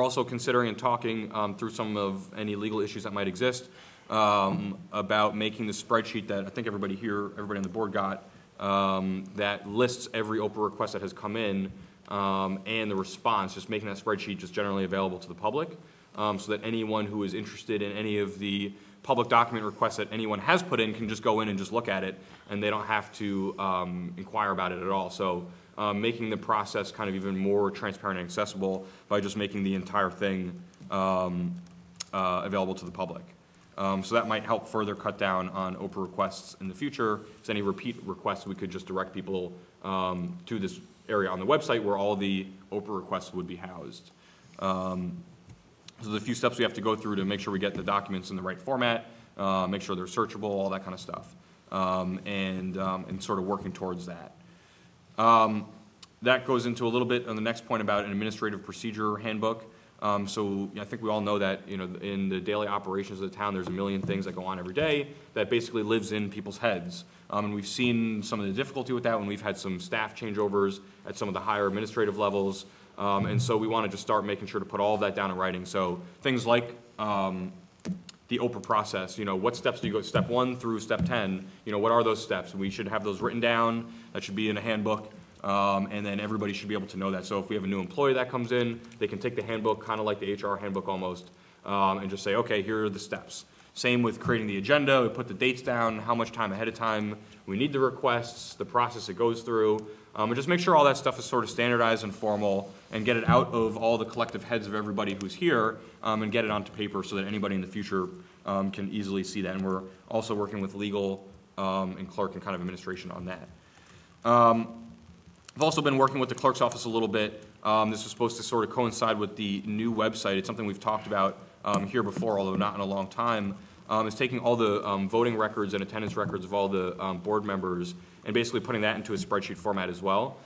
also considering and talking through some of any legal issues that might exist about making the spreadsheet that I think everybody on the board got that lists every OPA request that has come in and the response, just making that spreadsheet just generally available to the public, so that anyone who is interested in any of the public document requests that anyone has put in can just go in and just look at it, and they don't have to inquire about it at all. So making the process kind of even more transparent and accessible by just making the entire thing available to the public. So that might help further cut down on OPA requests in the future. If any repeat requests, we could just direct people to this area on the website where all the OPA requests would be housed. So there's a few steps we have to go through to make sure we get the documents in the right format, make sure they're searchable, all that kind of stuff, and sort of working towards that. That goes into a little bit on the next point about an administrative procedure handbook. So I think we all know that, you know, in the daily operations of the town, there's a million things that go on every day that basically lives in people's heads. And we've seen some of the difficulty with that when we've had some staff changeovers at some of the higher administrative levels. And so we want to just start making sure to put all of that down in writing. So things like the OPA process, you know, what steps do you go, step 1 through step 10, you know, what are those steps? We should have those written down. That should be in a handbook. And then everybody should be able to know that. So if we have a new employee that comes in, they can take the handbook, kind of like the HR handbook almost, and just say, okay, here are the steps. Same with creating the agenda. We put the dates down, how much time ahead of time we need the requests, the process it goes through, and just make sure all that stuff is sort of standardized and formal, and get it out of all the collective heads of everybody who's here, and get it onto paper so that anybody in the future can easily see that. And we're also working with legal and clerk and kind of administration on that. I've also been working with the clerk's office a little bit. This was supposed to sort of coincide with the new website. It's something we've talked about here before, although not in a long time. Is taking all the voting records and attendance records of all the board members and basically putting that into a spreadsheet format as well.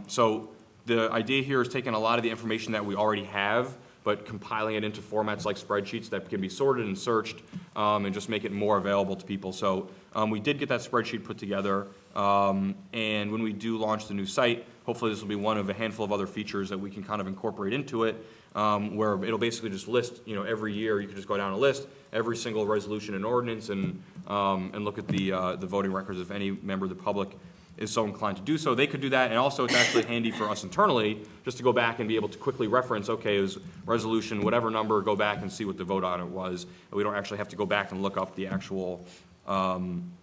So the idea here is taking a lot of the information that we already have, but compiling it into formats like spreadsheets that can be sorted and searched, and just make it more available to people. So we did get that spreadsheet put together, and when we do launch the new site, hopefully this will be one of a handful of other features that we can kind of incorporate into it, where it'll basically just list, you know, every year you can just go down a list, every single resolution and ordinance, and look at the voting records if any member of the public is so inclined to do so. They could do that, and also it's actually handy for us internally just to go back and be able to quickly reference, okay, it was resolution whatever number, go back and see what the vote on it was. And we don't actually have to go back and look up the actual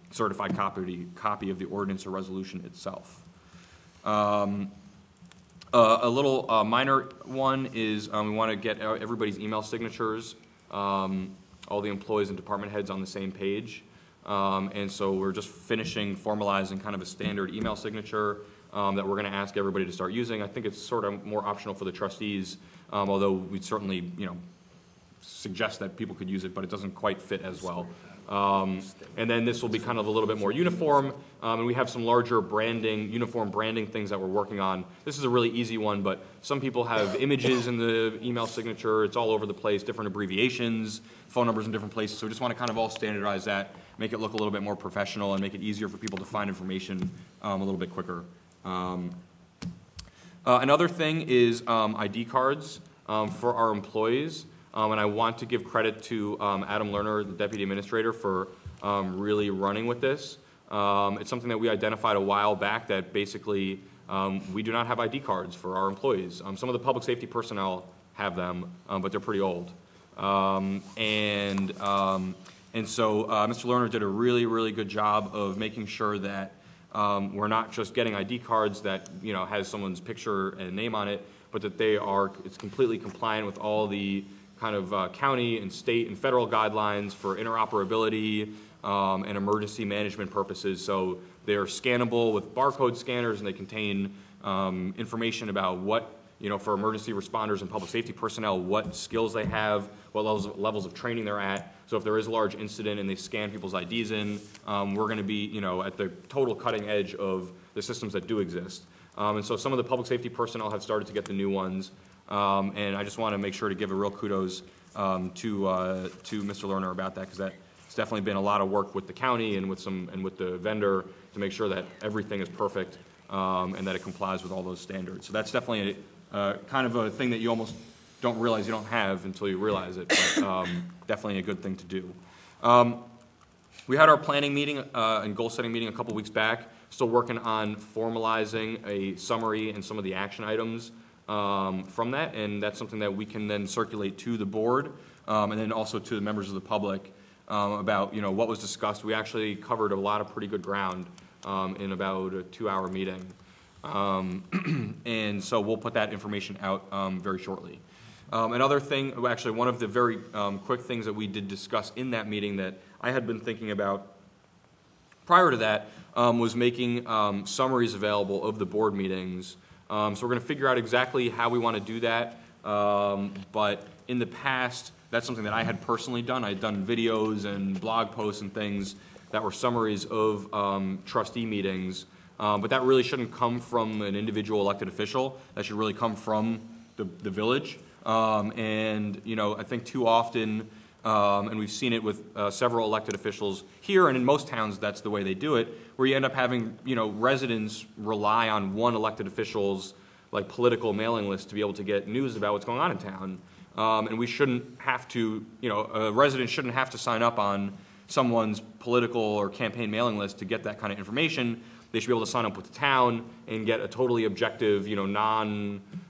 certified copy of the ordinance or resolution itself. A little minor one is we want to get everybody's email signatures, all the employees and department heads on the same page. And so we're just finishing formalizing kind of a standard email signature that we're going to ask everybody to start using. I think it's sort of more optional for the trustees, although we'd certainly, you know, suggest that people could use it, but it doesn't quite fit as well. And then this will be kind of a little bit more uniform, and we have some larger branding, uniform branding things that we're working on. This is a really easy one, but some people have images in the email signature. It's all over the place, different abbreviations, phone numbers in different places. So we just want to kind of all standardize that, make it look a little bit more professional, and make it easier for people to find information a little bit quicker. Another thing is ID cards for our employees. And I want to give credit to Adam Lerner, the Deputy Administrator, for really running with this. It's something that we identified a while back that basically we do not have ID cards for our employees. Some of the public safety personnel have them, but they're pretty old. And so Mr. Lerner did a really, really good job of making sure that we're not just getting ID cards that, you know, has someone's picture and name on it, but that it's completely compliant with all the kind of county and state and federal guidelines for interoperability and emergency management purposes. So they're scannable with barcode scanners, and they contain information about what, you know, for emergency responders and public safety personnel, what skills they have, what levels of training they're at. So if there is a large incident and they scan people's IDs in, we're going to be, you know, at the total cutting edge of the systems that do exist. And so some of the public safety personnel have started to get the new ones. And I just want to make sure to give a real kudos to Mr. Lerner about that, because that's definitely been a lot of work with the county and with the vendor to make sure that everything is perfect and that it complies with all those standards. So that's definitely kind of a thing that you almost don't realize you don't have until you realize it, but definitely a good thing to do. We had our planning meeting and goal setting meeting a couple weeks back. still working on formalizing a summary and some of the action items from that, and that's something that we can then circulate to the board, and then also to the members of the public about, what was discussed. We actually covered a lot of pretty good ground in about a 2-hour meeting. And so we'll put that information out very shortly. Another thing, actually, one of the very quick things that we did discuss in that meeting that I had been thinking about prior to that was making summaries available of the board meetings. So we're going to figure out exactly how we want to do that. But in the past, that's something that I had personally done. I had done videos and blog posts and things that were summaries of trustee meetings. But that really shouldn't come from an individual elected official. That should really come from the village. And, I think too often, and we've seen it with several elected officials here, and in most towns, that's the way they do it, where you end up having, residents rely on one elected official's like political mailing list to be able to get news about what's going on in town. And we shouldn't have to, a resident shouldn't have to sign up on someone's political or campaign mailing list to get that kind of information. They should be able to sign up with the town and get a totally objective,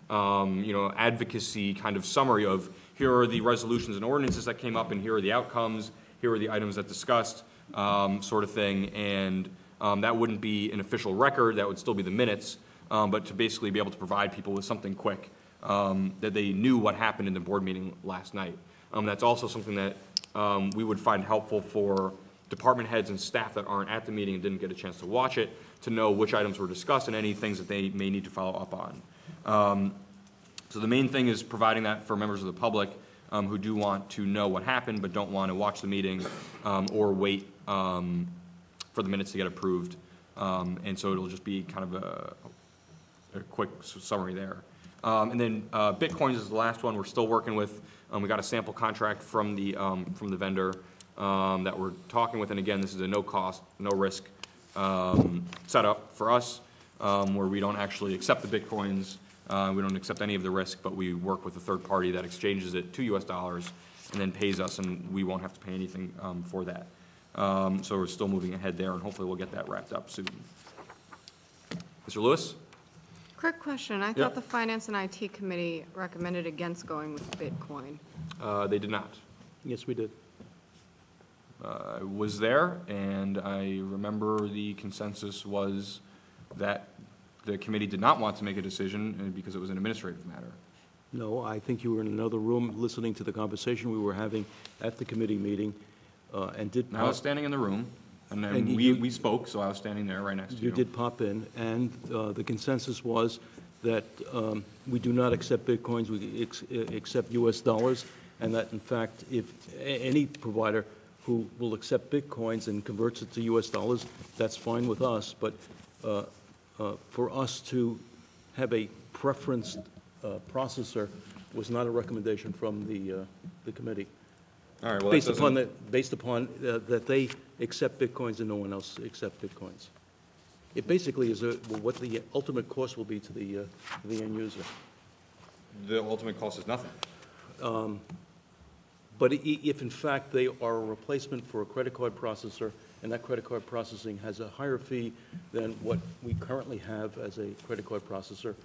advocacy kind of summary of here are the resolutions and ordinances that came up, and here are the outcomes, here are the items that discussed, sort of thing. And that wouldn't be an official record, that would still be the minutes, but to basically be able to provide people with something quick, that they knew what happened in the board meeting last night. That's also something that we would find helpful for department heads and staff that aren't at the meeting and didn't get a chance to watch it, to know which items were discussed and any things that they may need to follow up on. So the main thing is providing that for members of the public who do want to know what happened but don't want to watch the meeting or wait for the minutes to get approved. And so it'll just be kind of a quick summary there. And then Bitcoins is the last one we're still working with. We got a sample contract from the vendor that we're talking with, and again, this is a no cost, no risk setup for us, where we don't actually accept the Bitcoins, we don't accept any of the risk, but we work with a third party that exchanges it to US dollars and then pays us, and we won't have to pay anything for that. So we're still moving ahead there, and hopefully we'll get that wrapped up soon. Mr. Lewis? Quick question. I thought the Finance and IT Committee recommended against going with Bitcoin. They did not. Yes, we did. I was there, and I remember the consensus was that the committee did not want to make a decision because it was an administrative matter. No, I think you were in another room listening to the conversation we were having at the committee meeting, and did. I was standing in the room, and then we spoke, so I was standing there right next to you. You did pop in, and the consensus was that we do not accept Bitcoins, we accept US dollars, and that in fact, if any provider who will accept Bitcoins and converts it to US dollars, that's fine with us, but for us to have a preferenced processor was not a recommendation from the committee. All right, well, Based upon that they accept Bitcoins and no one else accept Bitcoins. It basically is what the ultimate cost will be to the end user. The ultimate cost is nothing. But if in fact they are a replacement for a credit card processor, and that credit card processing has a higher fee than what we currently have as a credit card processor,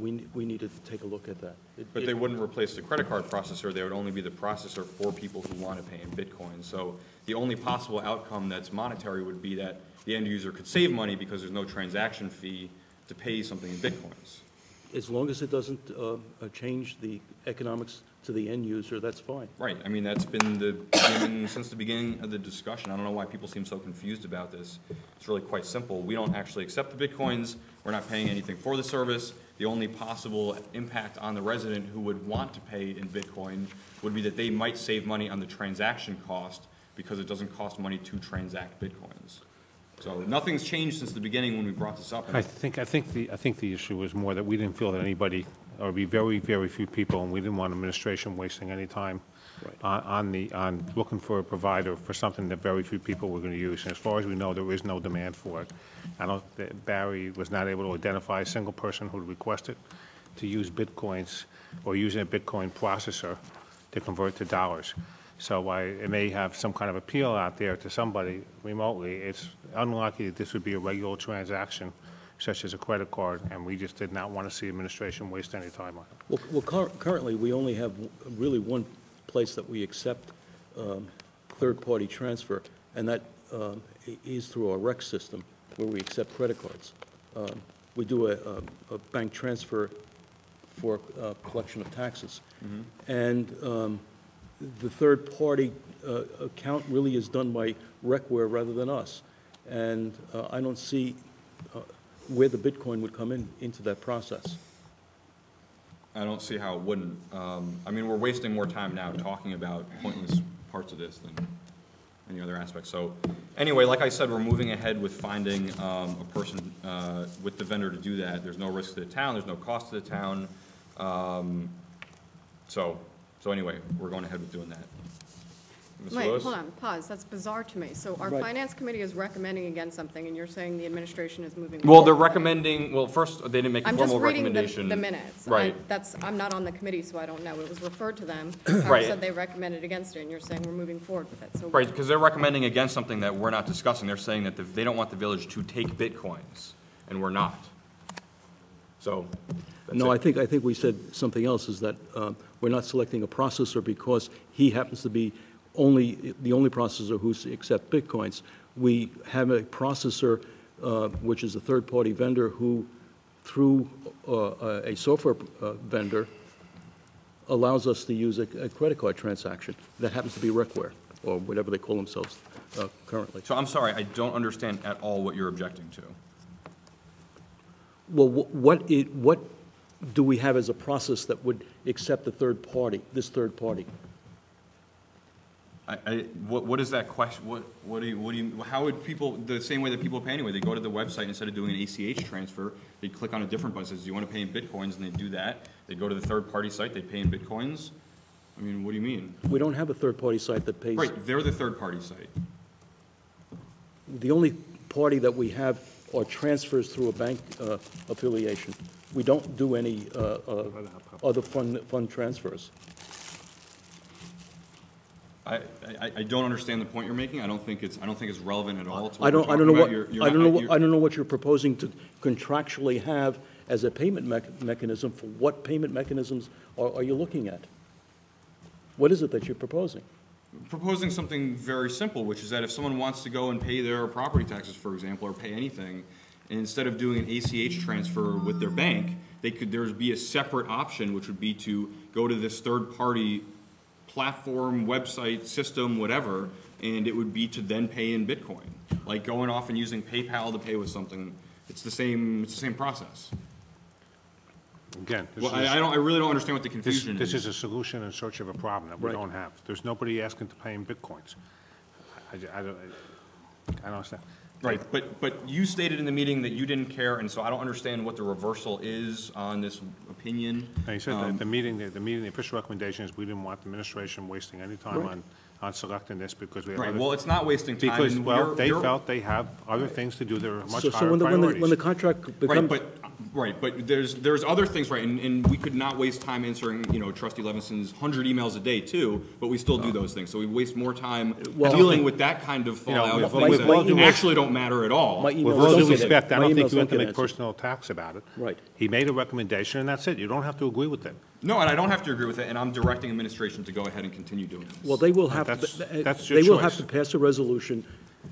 we need to take a look at that. But they wouldn't replace the credit card processor, they would only be the processor for people who want to pay in Bitcoin. So the only possible outcome that's monetary would be that the end user could save money because there's no transaction fee to pay something in Bitcoins. As long as it doesn't change the economics to the end user, that's fine. Right, I mean, that's been since the beginning of the discussion. I don't know why people seem so confused about this. It's really quite simple. We don't actually accept the Bitcoins, we're not paying anything for the service. The only possible impact on the resident who would want to pay in Bitcoin would be that they might save money on the transaction cost because it doesn't cost money to transact Bitcoins. So nothing's changed since the beginning when we brought this up. I think the issue was more that we didn't feel that anybody, or be very, very few people, and we didn't want administration wasting any time on looking for a provider for something that very few people were going to use. And as far as we know, there is no demand for it. Barry was not able to identify a single person who requested to use Bitcoins or using a Bitcoin processor to convert to dollars. So while it may have some kind of appeal out there to somebody remotely, it's unlikely that this would be a regular transaction, such as a credit card, and we just did not want to see administration waste any time on it. Currently, we only have really one place that we accept third-party transfer, and that is through our rec system, where we accept credit cards. We do a bank transfer for collection of taxes. And the third-party account really is done by Recware rather than us. And I don't see where the Bitcoin would come into that process. I don't see how it wouldn't. I mean, we're wasting more time now talking about pointless parts of this than any other aspect. So anyway, like I said, we're moving ahead with finding a person with the vendor to do that. There's no risk to the town, there's no cost to the town. So anyway, we're going ahead with doing that. Ms. Wait, Lewis? hold on, pause, that's bizarre to me. So our Right. finance committee is recommending against something, and you're saying the administration is moving Well, forward they're with it. recommending, well, first, they didn't make a I'm just formal reading recommendation. the minutes. Right. I'm not on the committee, so I don't know. It was referred to them. Right. Howard said they recommended against it, and you're saying we're moving forward with it. So Right, because they're recommending against something that we're not discussing. They're saying that they don't want the village to take Bitcoins, and we're not. So, that's No, it. I think we said something else, is that we're not selecting a processor because he happens to be the only processor who accepts Bitcoins. We have a processor, which is a third-party vendor, who, through a software vendor, allows us to use a credit card transaction. That happens to be Recware, or whatever they call themselves currently. So I'm sorry, I don't understand at all what you're objecting to. Well, what do we have as a process that would accept this third party? What is that question? What do you, how would people, the same way that people pay anyway, they go to the website, instead of doing an ACH transfer, they click on a different button, says, do you want to pay in Bitcoins? And they do that. They go to the third-party site, they pay in Bitcoins. I mean, what do you mean? We don't have a third-party site that pays. Right, they're the third-party site. The only party that we have are transfers through a bank affiliation. We don't do any other fund transfers. I don't understand the point you're making. I don't think it's relevant at all to I what don't we're know talking about. I don't know what you're proposing to contractually have as a payment mechanism. For what payment mechanisms are you looking at? What is it that you're proposing? Proposing something very simple, which is that if someone wants to go and pay their property taxes, for example, or pay anything, and instead of doing an ACH transfer with their bank, there'd be a separate option, which would be to go to this third-party platform, website, system, whatever, and it would be to then pay in Bitcoin. Like going off and using PayPal to pay with something, it's the same process. Again, Well, I really don't understand what the confusion this is. is a solution in search of a problem that we Right. don't have. There's nobody asking to pay in Bitcoins. I don't understand. Right, but you stated in the meeting that you didn't care, and so I don't understand what the reversal is on this opinion. Now, you said that the official recommendation is we didn't want the administration wasting any time on selecting this because we have Right, other... well, it's not wasting time. Because, and well, you're- they you're- felt they have other things to do that are much So higher when priorities. the contract becomes... Right, but there's other things, right, and we could not waste time answering, Trustee Levinson's 100 emails a day too, but we still do those things. So we waste more time dealing with that kind of fallout of things that actually don't matter at all. My With emails all don't due get it. respect, I My don't think emails you have to don't get make answered. personal attacks about it. Right. He made a recommendation, and that's it. You don't have to agree with it. No, and I don't have to agree with it, and I'm directing administration to go ahead and continue doing this. Well, they will have, That's your they will have choice. to pass a resolution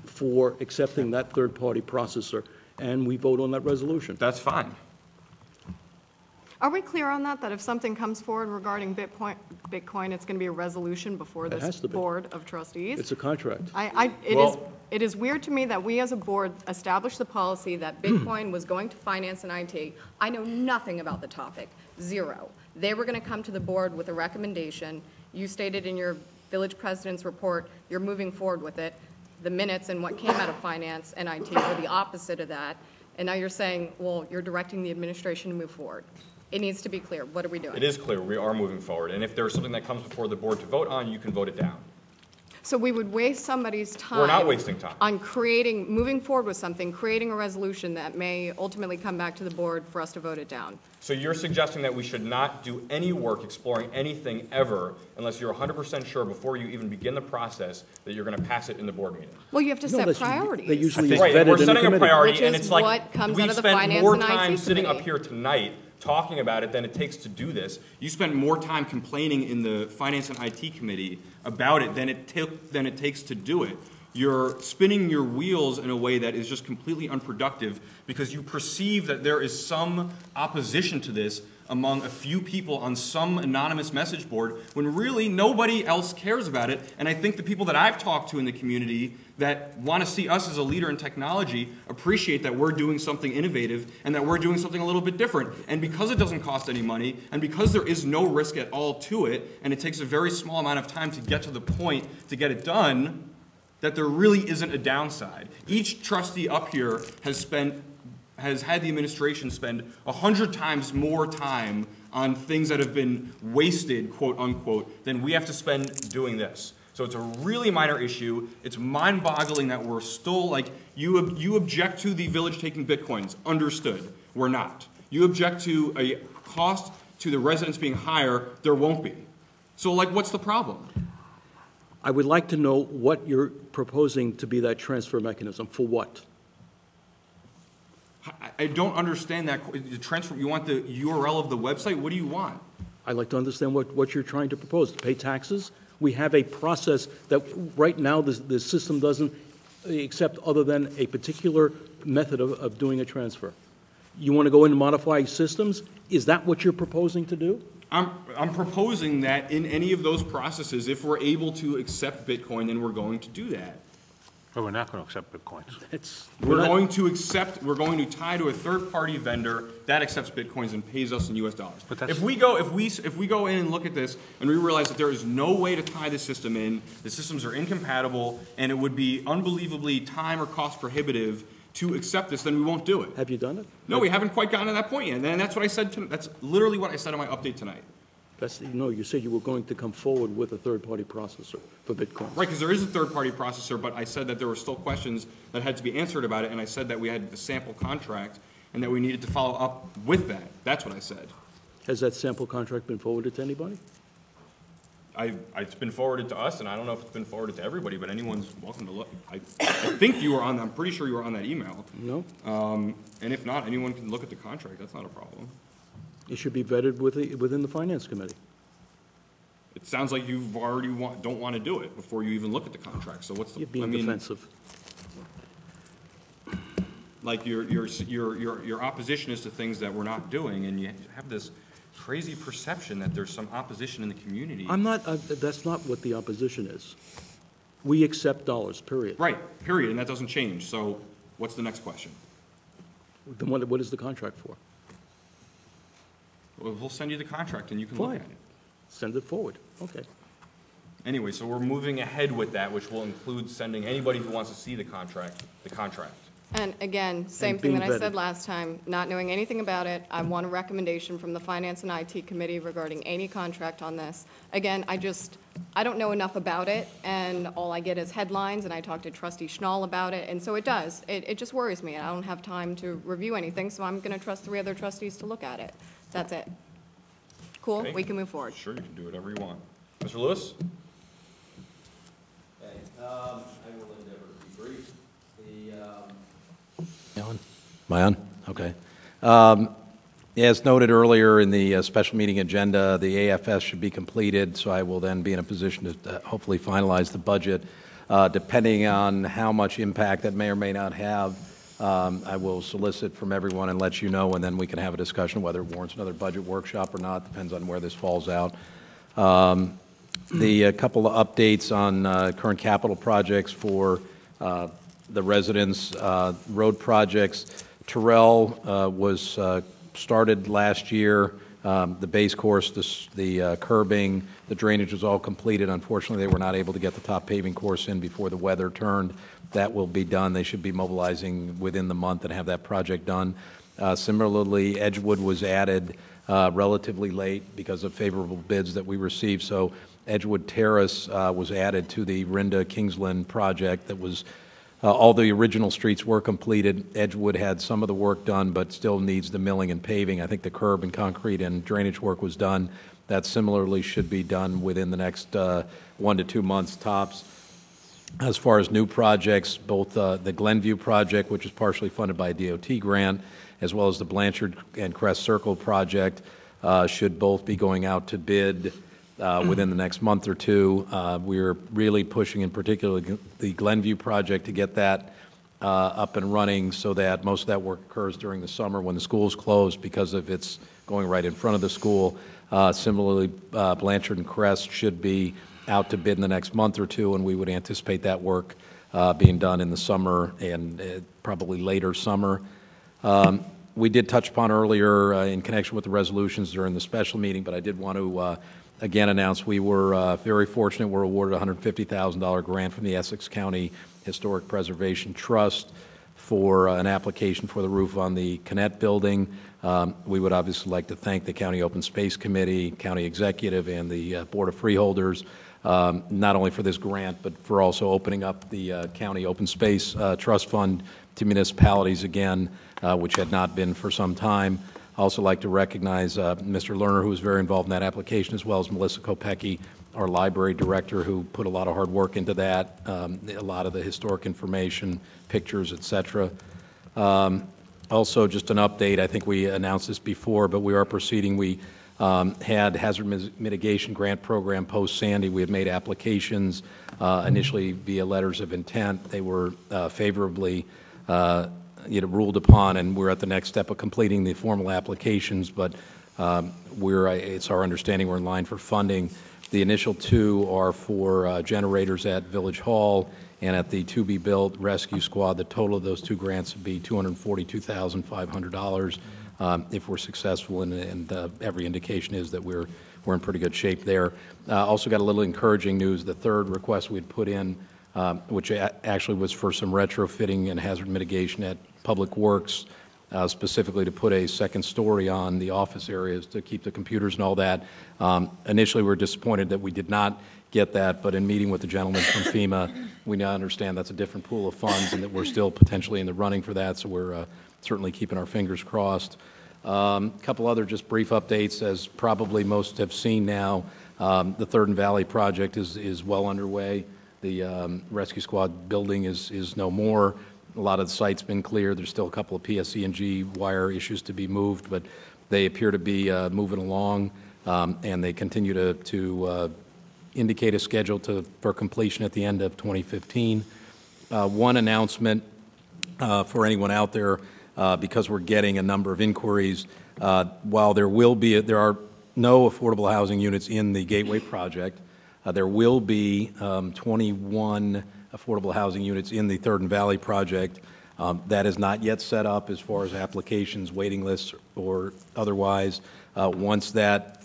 for accepting that third-party processor, and we vote on that resolution. That's fine. are we clear on that if something comes forward regarding Bitcoin, it's going to be a resolution before It this has to be. Board of Trustees? It's a contract. It is weird to me that we as a board established the policy that Bitcoin was going to finance an IT. I know nothing about the topic, zero. They were going to come to the board with a recommendation. You stated in your village president's report, you're moving forward with it. The minutes and what came out of finance and IT were the opposite of that. And now you're saying, well, you're directing the administration to move forward. It needs to be clear. What are we doing? It is clear, we are moving forward, and if there's something that comes before the board to vote on, you can vote it down. So we would waste somebody's time. We're not wasting time. On moving forward with something, creating a resolution that may ultimately come back to the board for us to vote it down. So you're suggesting that we should not do any work exploring anything ever unless you're 100% sure before you even begin the process that you're going to pass it in the board meeting? Well, you have to set priorities. They usually is Right, and vetted we're in the setting a committee. priority, Which and is it's like, what comes we've out of the spent Finance more and IT time sitting up committee. here tonight talking about it than it takes to do this. You spent more time complaining in the Finance and IT committee about it than it takes to do it. You're spinning your wheels in a way that is just completely unproductive because you perceive that there is some opposition to this among a few people on some anonymous message board when really nobody else cares about it. And I think the people that I've talked to in the community that want to see us as a leader in technology appreciate that we're doing something innovative and that we're doing something a little bit different. And because it doesn't cost any money and because there is no risk at all to it and it takes a very small amount of time to get to the point to get it done, that there really isn't a downside. Each trustee up here has had the administration spend 100 times more time on things that have been wasted, quote unquote, than we have to spend doing this. So it's a really minor issue. It's mind-boggling that we're still like, you object to the village taking bitcoins. Understood. We're not. You object to a cost to the residents being higher. There won't be. So like, what's the problem? I would like to know what you're proposing to be that transfer mechanism. For what? I don't understand that. The transfer, you want the URL of the website? What do you want? I'd like to understand what you're trying to propose. To pay taxes? We have a process that right now the system doesn't accept other than a particular method of doing a transfer. You want to go in and modify systems? Is that what you're proposing to do? I'm proposing that in any of those processes, if we're able to accept Bitcoin, then we're going to do that. But we're not going to accept Bitcoins. We're going to tie to a third-party vendor that accepts Bitcoins and pays us in U.S. dollars. But that's- If we go in and look at this and we realize that there is no way to tie the system in, the systems are incompatible, and it would be unbelievably time or cost prohibitive to accept this, then we won't do it. Have you done it? No, we haven't quite gotten to that point yet. And that's what I said. That's literally what I said in my update tonight. No, you said you were going to come forward with a third-party processor for Bitcoin. Right, because there is a third-party processor, but I said that there were still questions that had to be answered about it, and I said that we had a sample contract and that we needed to follow up with that. That's what I said. Has that sample contract been forwarded to anybody? It's been forwarded to us, and I don't know if it's been forwarded to everybody, but anyone's welcome to look. I think you were on that. I'm pretty sure you were on that email. No? And if not, anyone can look at the contract. That's not a problem. It should be vetted within the Finance Committee. It sounds like you've already don't want to do it before you even look at the contract. So what's the? You're being defensive. Like your opposition is to things that we're not doing, and you have this crazy perception that there's some opposition in the community. I'm not, that's not what the opposition is. We accept dollars, period. Right, period, and that doesn't change. So what's the next question? Then what is the contract for? Well, we'll send you the contract and you can look Fine. at it. Send it forward. Okay. Anyway, so we're moving ahead with that, which will include sending anybody who wants to see the contract. And again, same And thing being that I said vetted. last time, not knowing anything about it, I want a recommendation from the Finance and IT Committee regarding any contract on this. Again, I don't know enough about it, and all I get is headlines, and I talked to Trustee Schnall about it, and so it does. It just worries me, and I don't have time to review anything, so I'm going to trust 3 other trustees to look at it. That's it. Cool? Okay. We can move forward. Sure, you can do whatever you want. Mr. Lewis? Okay, I will endeavor to be brief. Am I on? Okay. As noted earlier in the special meeting agenda, the AFS should be completed, so I will then be in a position to hopefully finalize the budget. Depending on how much impact that may or may not have, I will solicit from everyone and let you know, and then we can have a discussion whether it warrants another budget workshop or not. Depends on where this falls out. The couple of updates on current capital projects for the residents' road projects. Terrell was started last year. The base course, the curbing, the drainage was all completed. Unfortunately, they were not able to get the top paving course in before the weather turned. That will be done. They should be mobilizing within the month and have that project done. Similarly, Edgewood was added relatively late because of favorable bids that we received. So Edgewood Terrace was added to the Rinda Kingsland project. That was all the original streets were completed. Edgewood had some of the work done, but still needs the milling and paving. I think the curb and concrete and drainage work was done. That similarly should be done within the next 1 to 2 months tops. As far as new projects, both the Glenview project, which is partially funded by a DOT grant, as well as the Blanchard and Crest Circle project, should both be going out to bid within the next month or two. We're really pushing, in particular, the Glenview project to get that up and running so that most of that work occurs during the summer when the school's closed because of it's going right in front of the school. Similarly, Blanchard and Crest should be out to bid in the next month or two, and we would anticipate that work being done in the summer and probably later summer. We did touch upon earlier in connection with the resolutions during the special meeting, but I did want to again announce we were very fortunate. We're awarded a $150,000 grant from the Essex County Historic Preservation Trust for an application for the roof on the Connett building. We would obviously like to thank the County Open Space Committee, County Executive, and the Board of Freeholders, not only for this grant, but for also opening up the County Open Space Trust Fund to municipalities again, which had not been for some time. I also like to recognize Mr. Lerner, who was very involved in that application, as well as Melissa Kopecki, our library director, who put a lot of hard work into that, a lot of the historic information, pictures, et cetera. Also, just an update, I think we announced this before, but we are proceeding. We had hazard mitigation grant program post-Sandy. We had made applications initially via letters of intent. They were favorably ruled upon, and we're at the next step of completing the formal applications, but it's our understanding we're in line for funding. The initial two are for generators at Village Hall and at the to-be-built rescue squad. The total of those two grants would be $242,500 if we're successful, and every indication is that we're in pretty good shape there. Also got a little encouraging news. The third request we had put in, which actually was for some retrofitting and hazard mitigation at Public Works, specifically to put a second story on the office areas to keep the computers and all that. Initially, we were disappointed that we did not get that, but in meeting with the gentleman from FEMA, we now understand that's a different pool of funds and that we're still potentially in the running for that, so we're certainly keeping our fingers crossed. A couple other just brief updates. As probably most have seen now, the Third and Valley project is well underway. The rescue squad building is no more. A lot of the site's been cleared. There's still a couple of PSE&G wire issues to be moved, but they appear to be moving along, and they continue to indicate a schedule for completion at the end of 2015. One announcement for anyone out there, because we're getting a number of inquiries, while there are no affordable housing units in the Gateway project, there will be 21 affordable housing units in the Third and Valley project. That is not yet set up as far as applications, waiting lists, or otherwise. Once that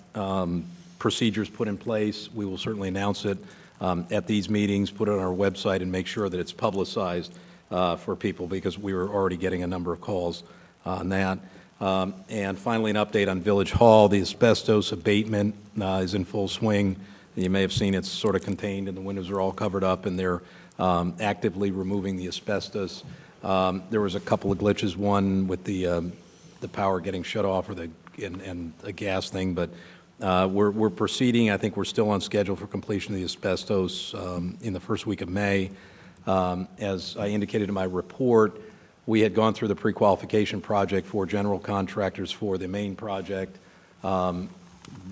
procedure is put in place, we will certainly announce it at these meetings, put it on our website, and make sure that it's publicized for people, because we were already getting a number of calls on that. And finally, an update on Village Hall. The asbestos abatement is in full swing. You may have seen it's sort of contained, and the windows are all covered up, and they're actively removing the asbestos. There was a couple of glitches, one with the power getting shut off, or and a gas thing, but we're proceeding. I think we're still on schedule for completion of the asbestos in the first week of May. As I indicated in my report, we had gone through the pre-qualification project for general contractors for the main project.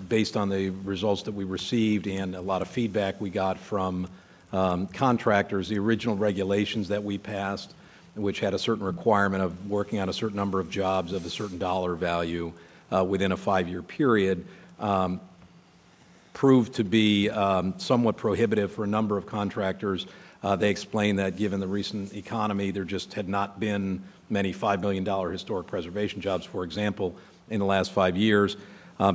Based on the results that we received and a lot of feedback we got from contractors, the original regulations that we passed, which had a certain requirement of working on a certain number of jobs of a certain dollar value within a 5-year period, proved to be somewhat prohibitive for a number of contractors. They explained that given the recent economy, there just had not been many $5 million historic preservation jobs, for example, in the last 5 years.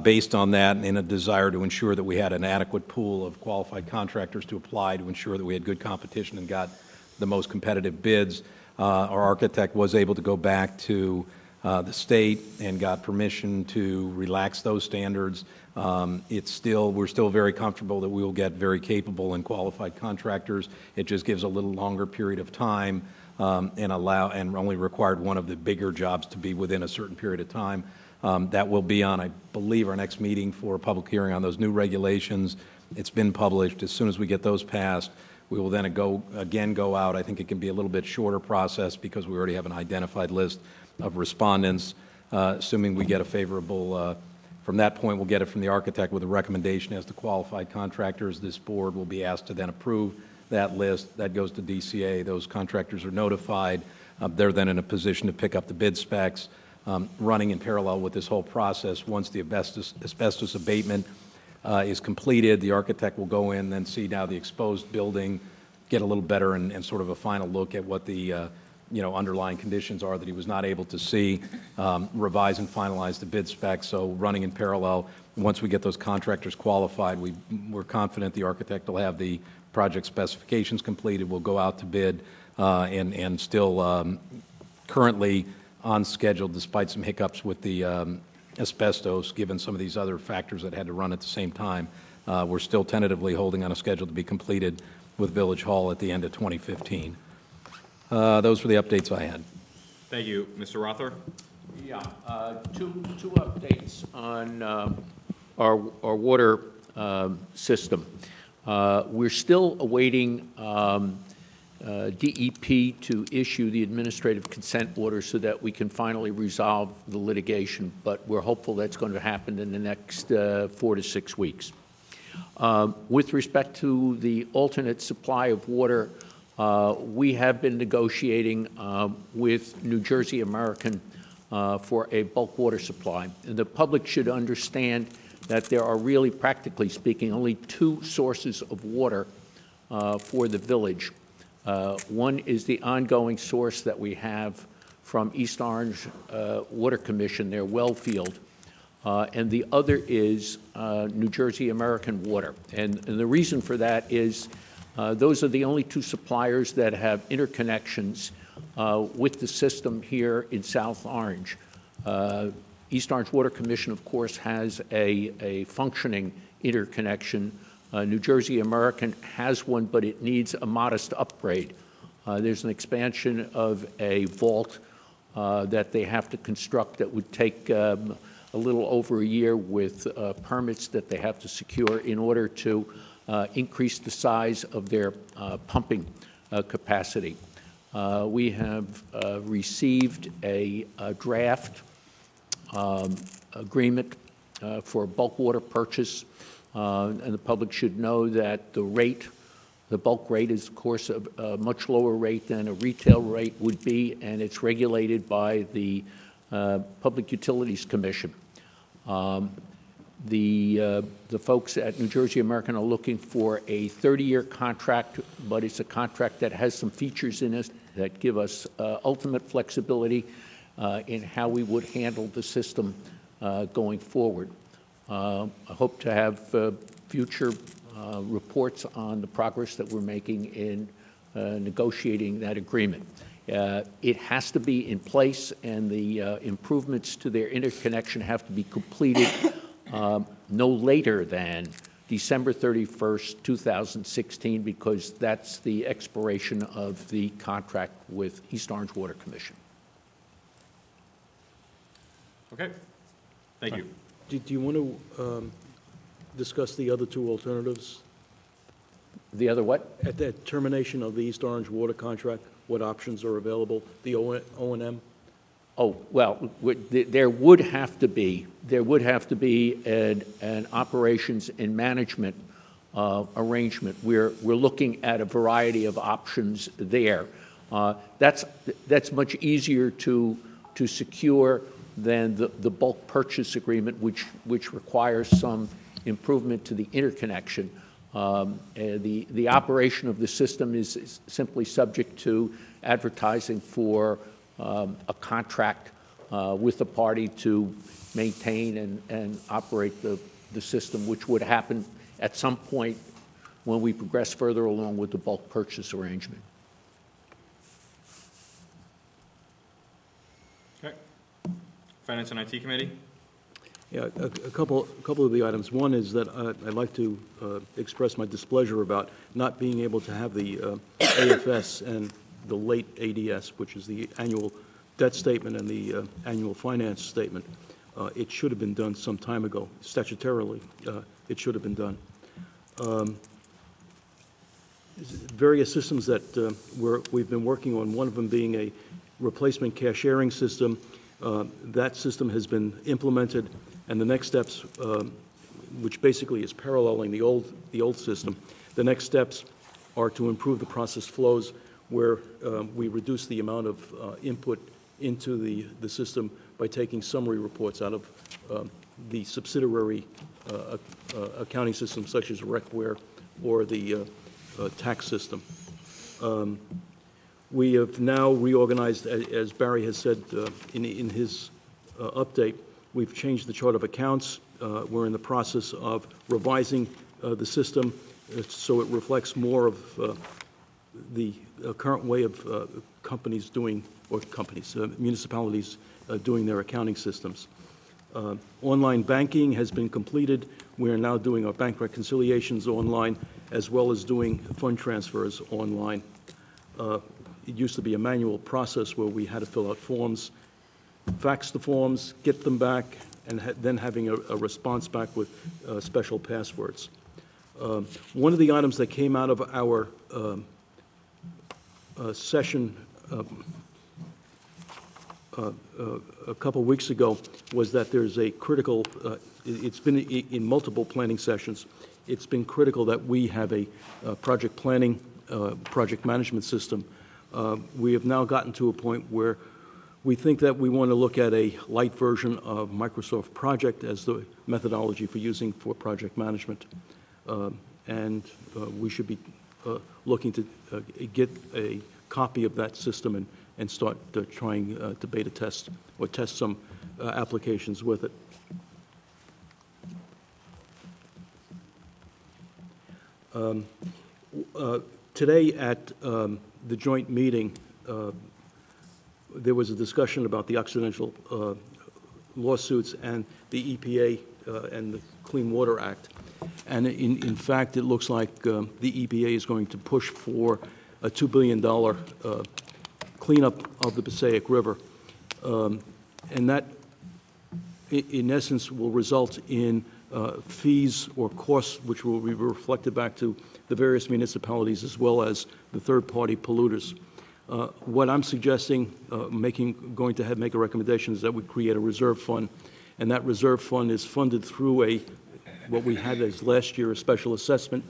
Based on that, and in a desire to ensure that we had an adequate pool of qualified contractors to apply to ensure that we had good competition and got the most competitive bids, our architect was able to go back to the state and got permission to relax those standards. We're still very comfortable that we will get very capable and qualified contractors. It just gives a little longer period of time and only required one of the bigger jobs to be within a certain period of time. That will be on, I believe, our next meeting for a public hearing on those new regulations. It's been published. As soon as we get those passed, we will then go out. I think it can be a little bit shorter process because we already have an identified list of respondents. Assuming we get a favorable, from that point, we'll get it from the architect with a recommendation as to qualified contractors. This board will be asked to then approve that list. That goes to DCA. Those contractors are notified. They're then in a position to pick up the bid specs. Running in parallel with this whole process, once the asbestos abatement is completed, the architect will go in and see now the exposed building, get a little better and sort of a final look at what the underlying conditions are that he was not able to see, revise and finalize the bid specs. So running in parallel, once we get those contractors qualified, we're confident the architect will have the project specifications completed. We'll go out to bid and still currently on schedule despite some hiccups with the asbestos, given some of these other factors that had to run at the same time. We're still tentatively holding on a schedule to be completed with Village Hall at the end of 2015. Those were the updates I had. Thank you. Mr. Rother? Yeah, two updates on our water system. We're still awaiting DEP to issue the administrative consent order so that we can finally resolve the litigation, but we're hopeful that's going to happen in the next 4 to 6 weeks. With respect to the alternate supply of water, we have been negotiating with New Jersey American for a bulk water supply. And the public should understand that there are really, practically speaking, only 2 sources of water for the village. One is the ongoing source that we have from East Orange Water Commission, their well field, and the other is New Jersey American Water. And the reason for that is those are the only 2 suppliers that have interconnections with the system here in South Orange. East Orange Water Commission, of course, has a functioning interconnection. New Jersey American has one, but it needs a modest upgrade. There's an expansion of a vault that they have to construct that would take a little over a year with permits that they have to secure in order to increase the size of their pumping capacity. We have received a draft agreement for bulk water purchase. And the public should know that the bulk rate is, of course, a much lower rate than a retail rate would be, and it's regulated by the Public Utilities Commission. The folks at New Jersey American are looking for a 30-year contract, but it's a contract that has some features in it that give us ultimate flexibility in how we would handle the system going forward. I hope to have future reports on the progress that we're making in negotiating that agreement. It has to be in place, and the improvements to their interconnection have to be completed no later than December 31st, 2016, because that's the expiration of the contract with East Orange Water Commission. Okay. Thank you. Do you want to discuss the other 2 alternatives? The other what? At the termination of the East Orange Water contract, what options are available? The O&M? Oh, well, there would have to be an operations and management arrangement. We're looking at a variety of options there. That's much easier to secure than the bulk purchase agreement, which requires some improvement to the interconnection. The operation of the system is simply subject to advertising for a contract with the party to maintain and operate the system, which would happen at some point when we progress further along with the bulk purchase arrangement. Okay. Finance and IT Committee. Yeah, a couple of the items. One is that I'd like to express my displeasure about not being able to have the AFS and the late ADS, which is the annual debt statement and the annual finance statement. It should have been done some time ago. Statutorily, it should have been done. Various systems that we've been working on, one of them being a replacement cashiering system. That system has been implemented, and the next steps, which basically is paralleling the old system, the next steps are to improve the process flows where we reduce the amount of input into the system by taking summary reports out of the subsidiary accounting systems such as RecWare or the tax system. We have now reorganized, as Barry has said in his update, we've changed the chart of accounts. We're in the process of revising the system so it reflects more of the current way of companies doing, or companies, municipalities doing their accounting systems. Online banking has been completed. We are now doing our bank reconciliations online as well as doing fund transfers online. It used to be a manual process where we had to fill out forms, fax the forms, get them back, and then having a response back with special passwords. One of the items that came out of our session a couple weeks ago was that there's a critical, it's been in multiple planning sessions, it's been critical that we have a project planning, project management system. We have now gotten to a point where we think that we want to look at a light version of Microsoft Project as the methodology for using for project management. And we should be looking to get a copy of that system and start trying to beta test or test some applications with it. Today at the joint meeting, there was a discussion about the accidental lawsuits and the EPA and the Clean Water Act. And in fact, it looks like the EPA is going to push for a $2 billion cleanup of the Passaic River. And that, in essence, will result in fees or costs which will be reflected back to the various municipalities as well as the third-party polluters. What I'm suggesting, going to make a recommendation, is that we create a reserve fund, and that reserve fund is funded through what we had as last year, a special assessment.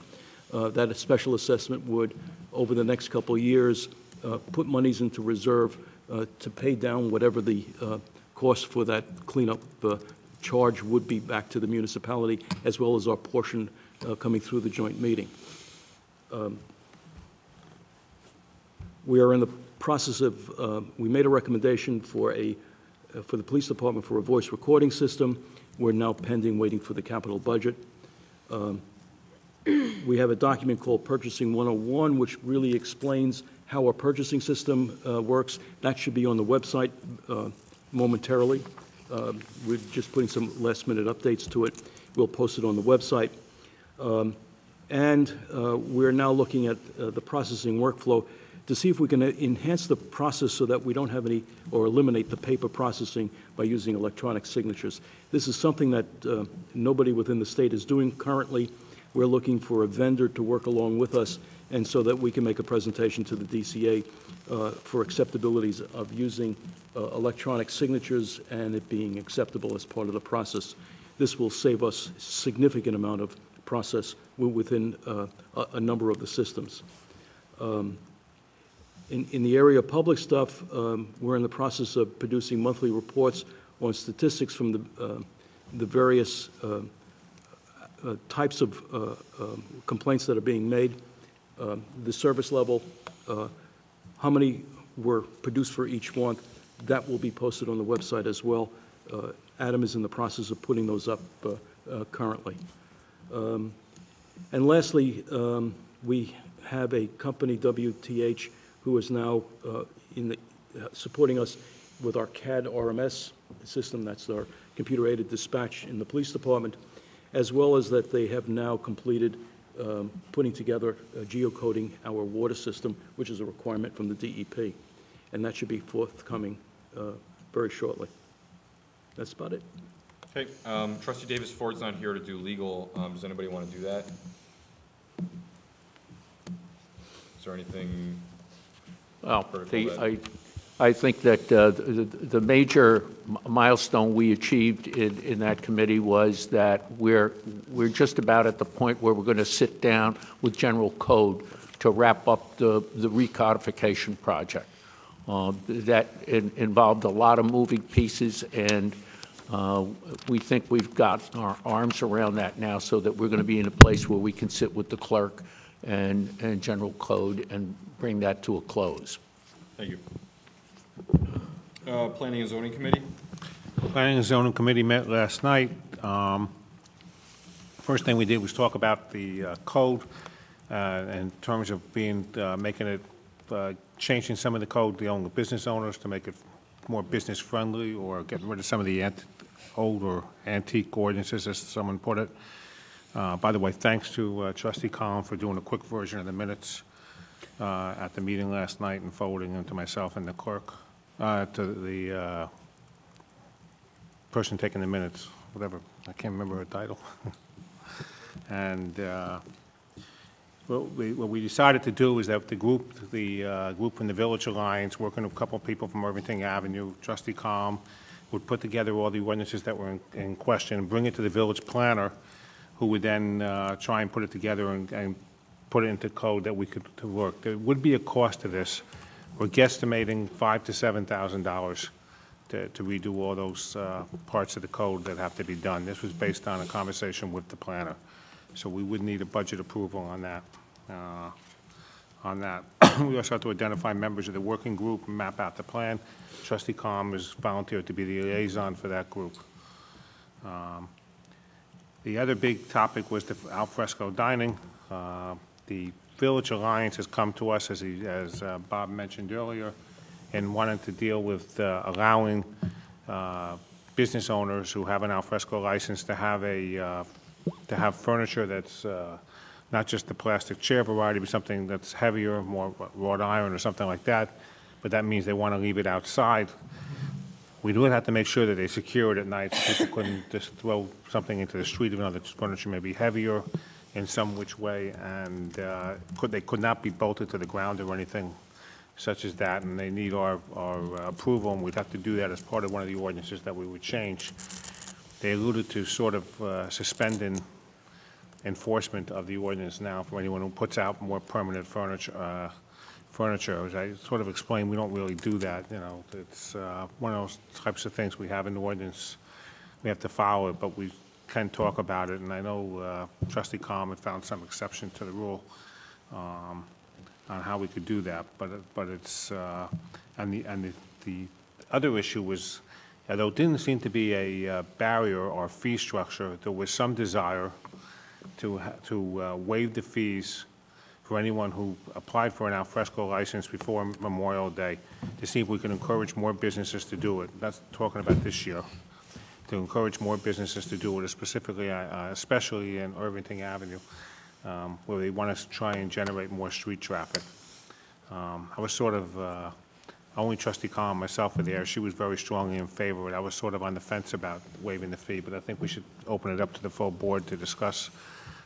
That special assessment would, over the next couple of years, put monies into reserve to pay down whatever the cost for that cleanup charge would be back to the municipality, as well as our portion coming through the joint meeting. We are in the process of, we made a recommendation for the police department for a voice recording system. We're now pending, waiting for the capital budget. We have a document called Purchasing 101, which really explains how our purchasing system works. That should be on the website momentarily. We're just putting some last-minute updates to it. We'll post it on the website. And we're now looking at the processing workflow to see if we can enhance the process so that we don't have any, or eliminate the paper processing by using electronic signatures. This is something that nobody within the state is doing currently. We're looking for a vendor to work along with us, and so that we can make a presentation to the DCA for acceptabilities of using electronic signatures and it being acceptable as part of the process. This will save us a significant amount of process within a number of the systems. In the area of public stuff, we're in the process of producing monthly reports on statistics from the various types of complaints that are being made, the service level, how many were produced for each one. That will be posted on the website as well. Adam is in the process of putting those up currently. And lastly, we have a company, WTH, who is now supporting us with our CAD RMS system, that's our computer-aided dispatch in the police department, as well as that they have now completed putting together geocoding our water system, which is a requirement from the DEP. And that should be forthcoming very shortly. That's about it. Okay, trustee Davis Ford's not here to do legal. Does anybody want to do that? Is there anything? Well, critical that- I think that the major milestone we achieved in that committee was that we're just about at the point where we're going to sit down with general code to wrap up the recodification project. That involved a lot of moving pieces, and we think we've got our arms around that now, so that we're going to be in a place where we can sit with the clerk and general code and bring that to a close. Thank you. Planning and Zoning Committee? Planning and Zoning Committee met last night. First thing we did was talk about the code in terms of making it, changing some of the code, the business owners, to make it more business friendly, or getting rid of some of the old or antique ordinances, as someone put it. By the way, thanks to Trustee Collin for doing a quick version of the minutes at the meeting last night and forwarding them to myself and the clerk, to the person taking the minutes, whatever. I can't remember her title. And what we decided to do is that the group from the Village Alliance, working with a couple of people from Irvington Avenue, Trustee Collin, would put together all the ordinances that were in question and bring it to the village planner, who would then try and put it together and put it into code that we could work. There would be a cost to this. We're guesstimating $5,000 to $7,000 to redo all those parts of the code that have to be done. This was based on a conversation with the planner. So we would need a budget approval on that. We also have to identify members of the working group and map out the plan. Trustee Collin has volunteered to be the liaison for that group. The other big topic was the alfresco dining. The Village Alliance has come to us, as Bob mentioned earlier, and wanted to deal with allowing business owners who have an alfresco license to have furniture that's not just the plastic chair variety, but something that's heavier, more wrought iron or something like that. But that means they want to leave it outside. We do have to make sure that they secure it at night, so people couldn't just throw something into the street, even though the furniture may be heavier in some which way, and they could not be bolted to the ground or anything such as that, and they need our approval, and we'd have to do that as part of one of the ordinances that we would change. They alluded to sort of suspending enforcement of the ordinance now for anyone who puts out more permanent furniture. As I sort of explained, we don't really do that. You know, it's one of those types of things we have in the ordinance. We have to follow it, but we can talk about it. And I know Trustee Collin had found some exception to the rule on how we could do that. But it's and the other issue was, although it didn't seem to be a barrier or fee structure, there was some desire to waive the fees for anyone who applied for an alfresco license before Memorial Day, to see if we can encourage more businesses to do it. That's talking about this year, to encourage more businesses to do it, specifically, especially in Irvington Avenue, where they want us to try and generate more street traffic. I was sort of, only Trustee Collin, myself were there. She was very strongly in favor of it. I was sort of on the fence about waiving the fee, but I think we should open it up to the full board to discuss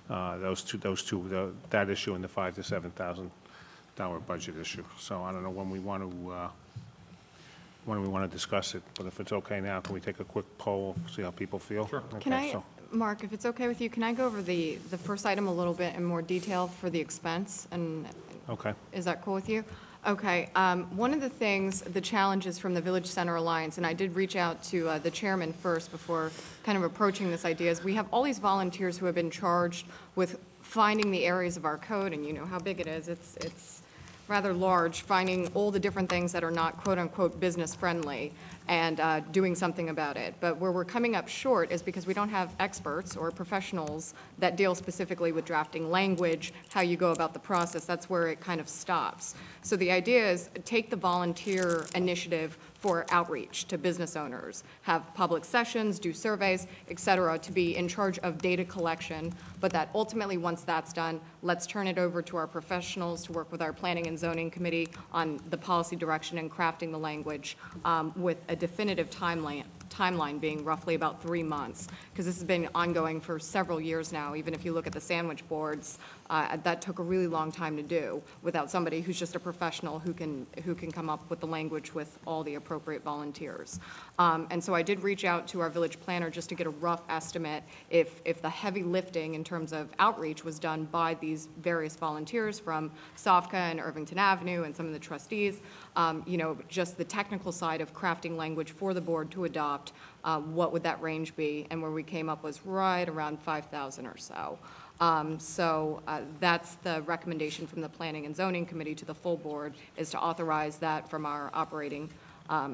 that issue and the $5,000 to $7,000 budget issue. So I don't know when we want to discuss it, but if it's okay now, can we take a quick poll, see how people feel? Sure. Can I, Mark, if it's okay with you, can I go over the first item a little bit in more detail for the expense? And Okay. is that cool with you? Okay. One of the things, the challenges from the Village Center Alliance, and I did reach out to the chairman first before kind of approaching this idea, is we have all these volunteers who have been charged with finding the areas of our code, and you know how big it is. It's rather large, finding all the different things that are not quote-unquote business-friendly. and doing something about it. But where we're coming up short is because we don't have experts or professionals that deal specifically with drafting language, how you go about the process. That's where it kind of stops. So the idea is take the volunteer initiative for outreach to business owners, have public sessions, do surveys, et cetera, to be in charge of data collection, but that ultimately, once that's done, let's turn it over to our professionals to work with our planning and zoning committee on the policy direction and crafting the language with a definitive timeline being roughly about 3 months, because this has been ongoing for several years now. Even if you look at the sandwich boards, that took a really long time to do without somebody who's just a professional who can come up with the language with all the appropriate volunteers. And so I did reach out to our village planner just to get a rough estimate if the heavy lifting in terms of outreach was done by these various volunteers from SOFCA and Irvington Avenue and some of the trustees, just the technical side of crafting language for the board to adopt, what would that range be? And where we came up was right around 5,000 or so. That's the recommendation from the Planning and Zoning Committee to the full board, is to authorize that from our operating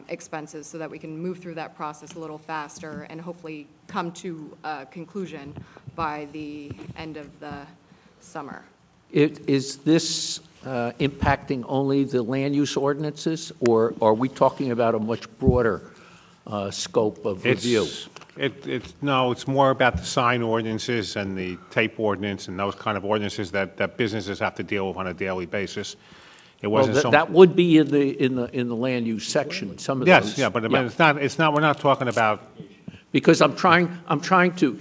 expenses so that we can move through that process a little faster and hopefully come to a conclusion by the end of the summer. Is this impacting only the land use ordinances, or are we talking about a much broader scope of review? No, it's more about the sign ordinances and the tape ordinance and those kind of ordinances that businesses have to deal with on a daily basis. It wasn't so. That would be in the land use section, some of those. Yes, yeah, but it's not, we're not talking about. Because I'm trying to,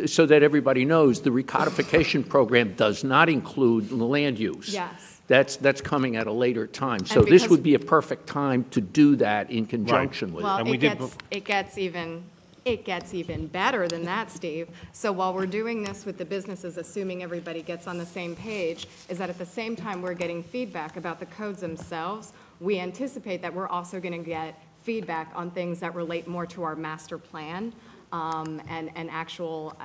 so that everybody knows, the recodification program does not include land use. Yes. That's coming at a later time. So this would be a perfect time to do that in conjunction with it. Well, it gets even better than that, Steve. So while we're doing this with the businesses, assuming everybody gets on the same page, is that at the same time we're getting feedback about the codes themselves, we anticipate that we're also going to get feedback on things that relate more to our master plan and actual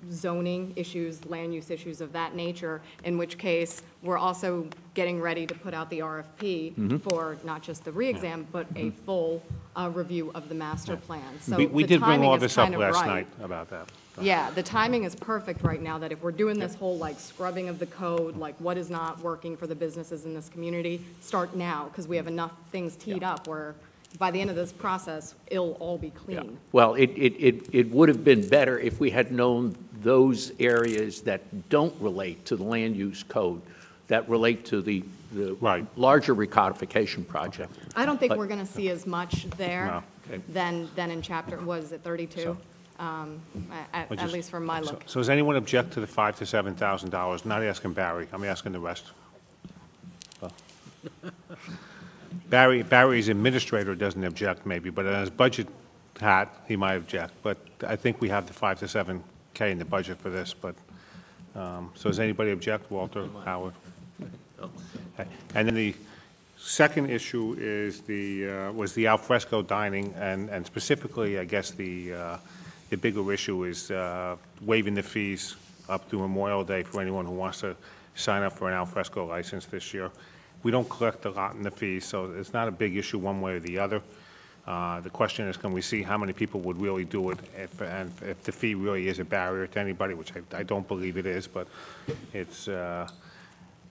zoning issues, land use issues of that nature, in which case we're also getting ready to put out the RFP for not just the re-exam, but a full review of the master plan. So We the did bring timing all is this up kind of last right. night about that. Yeah, the timing is perfect right now, that if we're doing this whole like scrubbing of the code, like what is not working for the businesses in this community, start now, because we have enough things teed up where by the end of this process, it'll all be clean. Well, it would have been better if we had known those areas that don't relate to the land use code, that relate to the larger recodification project. I don't think we're going to see as much there No. than in chapter, what is it, 32? At least from my look. So does anyone object to the $5,000 to $7,000? Not asking Barry, I'm asking the rest. Barry's administrator doesn't object maybe, but in his budget hat, he might object. But I think we have the 5 to 7K in the budget for this, but, so does anybody object, Walter, Howard? Okay. And then the second issue is was the alfresco dining, and specifically, I guess the bigger issue is waiving the fees up to Memorial Day for anyone who wants to sign up for an alfresco license this year. We don't collect a lot in the fees, so it's not a big issue one way or the other. The question is, can we see how many people would really do it if the fee really is a barrier to anybody, which I don't believe it is, but it's,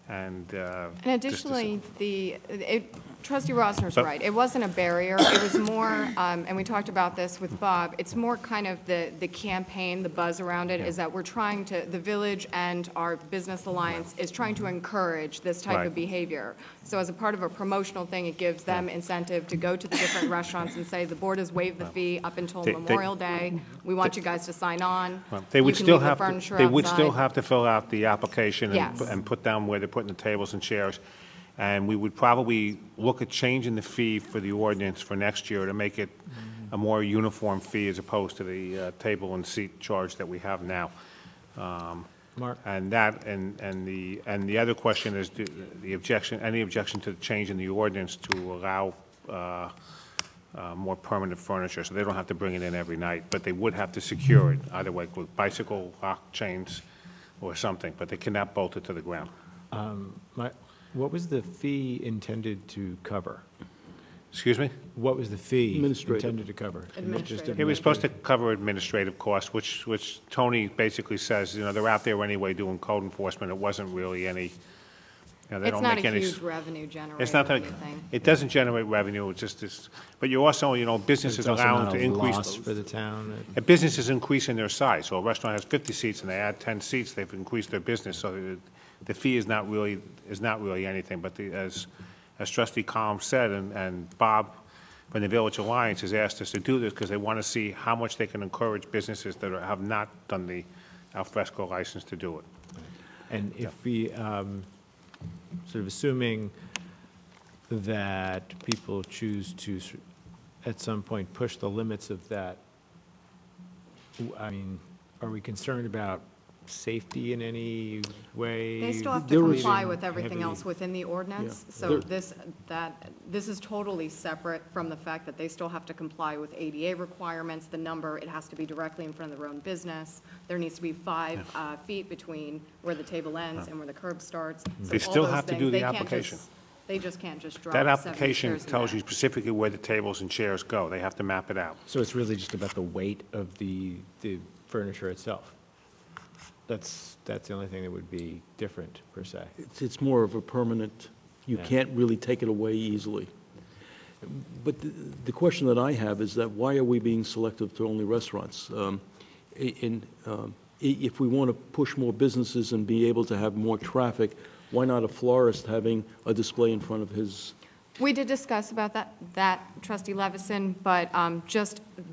and additionally, Trustee Rosner's right. It wasn't a barrier. It was more, and we talked about this with Bob, it's more kind of the campaign, the buzz around it, is that we're trying to, the village and our business alliance is trying to encourage this type of behavior. So as a part of a promotional thing, it gives them incentive to go to the different restaurants and say, the board has waived the fee up until Memorial Day. We want you guys to sign on. They would still have to fill out the application Yes. and put down where they're putting the tables and chairs. And we would probably look at changing the fee for the ordinance for next year to make it a more uniform fee as opposed to the table and seat charge that we have now. Mark? And the other question is any objection to the change in the ordinance to allow more permanent furniture, so they don't have to bring it in every night, but they would have to secure it, either way with bicycle lock chains or something, but they cannot bolt it to the ground. What was the fee intended to cover? Excuse me? What was the fee Administrative. intended to cover? Administrative. It was supposed to cover administrative costs, which Tony basically says, they're out there anyway doing code enforcement. It wasn't really any, they It's don't not make a any. huge revenue generator It's not or that, anything. it doesn't generate revenue, it's just this, but you're also, businesses It's also allowing not to a increase. loss for the town. A business is increasing their size, so a restaurant has 50 seats and they add 10 seats, they've increased their business, so the fee is not really anything, but as Trustee Collins said, and Bob from the Village Alliance has asked us to do this because they want to see how much they can encourage businesses that have not done the alfresco license to do it. And if we, sort of assuming that people choose to, at some point, push the limits of that, I mean, are we concerned about safety in any way? They still have There to was- comply with everything Heavy- else within the ordinance. Yeah. So this is totally separate from the fact that they still have to comply with ADA requirements, the number, it has to be directly in front of their own business. There needs to be 5 feet between where the table ends and where the curb starts. So They all still those have to do things, the they can't application. They just can't just drop That 70 application chairs in tells you there. specifically where the tables and chairs go. They have to map it out. So it's really just about the weight of the furniture itself? That's the only thing that would be different, per se. It's more of a permanent, you Yeah. can't really take it away easily. But the question that I have is that why are we being selective to only restaurants? If we want to push more businesses and be able to have more traffic, why not a florist having a display in front of his? We did discuss about that, Trustee Levison, but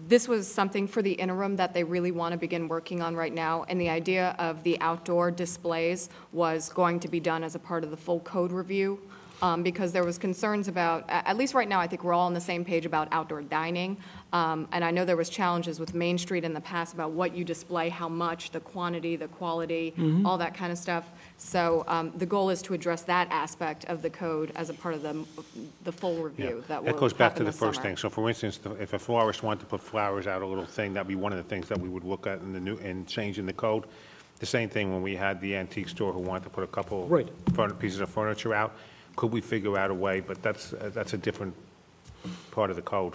this was something for the interim that they really want to begin working on right now. And the idea of the outdoor displays was going to be done as a part of the full code review, because there was concerns about, at least right now, I think we're all on the same page about outdoor dining. And I know there was challenges with Main Street in the past about what you display, how much, the quantity, the quality, all that kind of stuff. So the goal is to address that aspect of the code as a part of the full review that will That goes back to happen the this first summer. thing. So for instance, if a florist wanted to put flowers out, a little thing, that'd be one of the things that we would look at in changing the code. The same thing when we had the antique store who wanted to put a couple Right. pieces of furniture out. Could we figure out a way, but that's a different part of the code.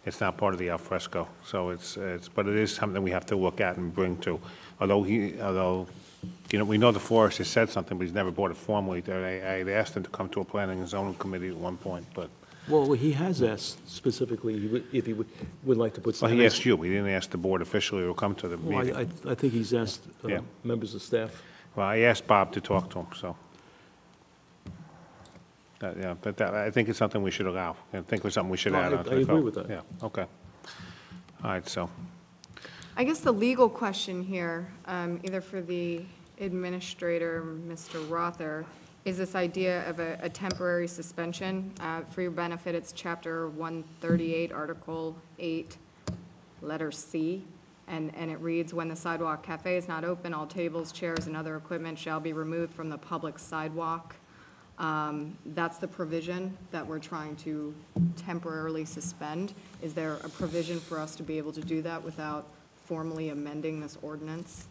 It's not part of the alfresco. So but it is something we have to look at and bring to. Although we know the florist has said something, but he's never brought it formally. I had asked him to come to a planning and zoning committee at one point, but, Well, he has asked specifically if he would like to put well, some. he asked you. He didn't ask the board officially to come to the Well, meeting. I think he's asked Yeah. members of staff. Well, I asked Bob to talk to him, so. Yeah, but I think it's something we should allow. I think it's something we should No, add I on to the code. agree with that. Yeah, okay. All right, so, I guess the legal question here, either for the administrator, Mr. Rother, is this idea of a temporary suspension. For your benefit, it's Chapter 138, Article 8, letter C, and it reads, "When the sidewalk cafe is not open, all tables, chairs, and other equipment shall be removed from the public sidewalk." That's the provision that we're trying to temporarily suspend. Is there a provision for us to be able to do that without formally amending this ordinance?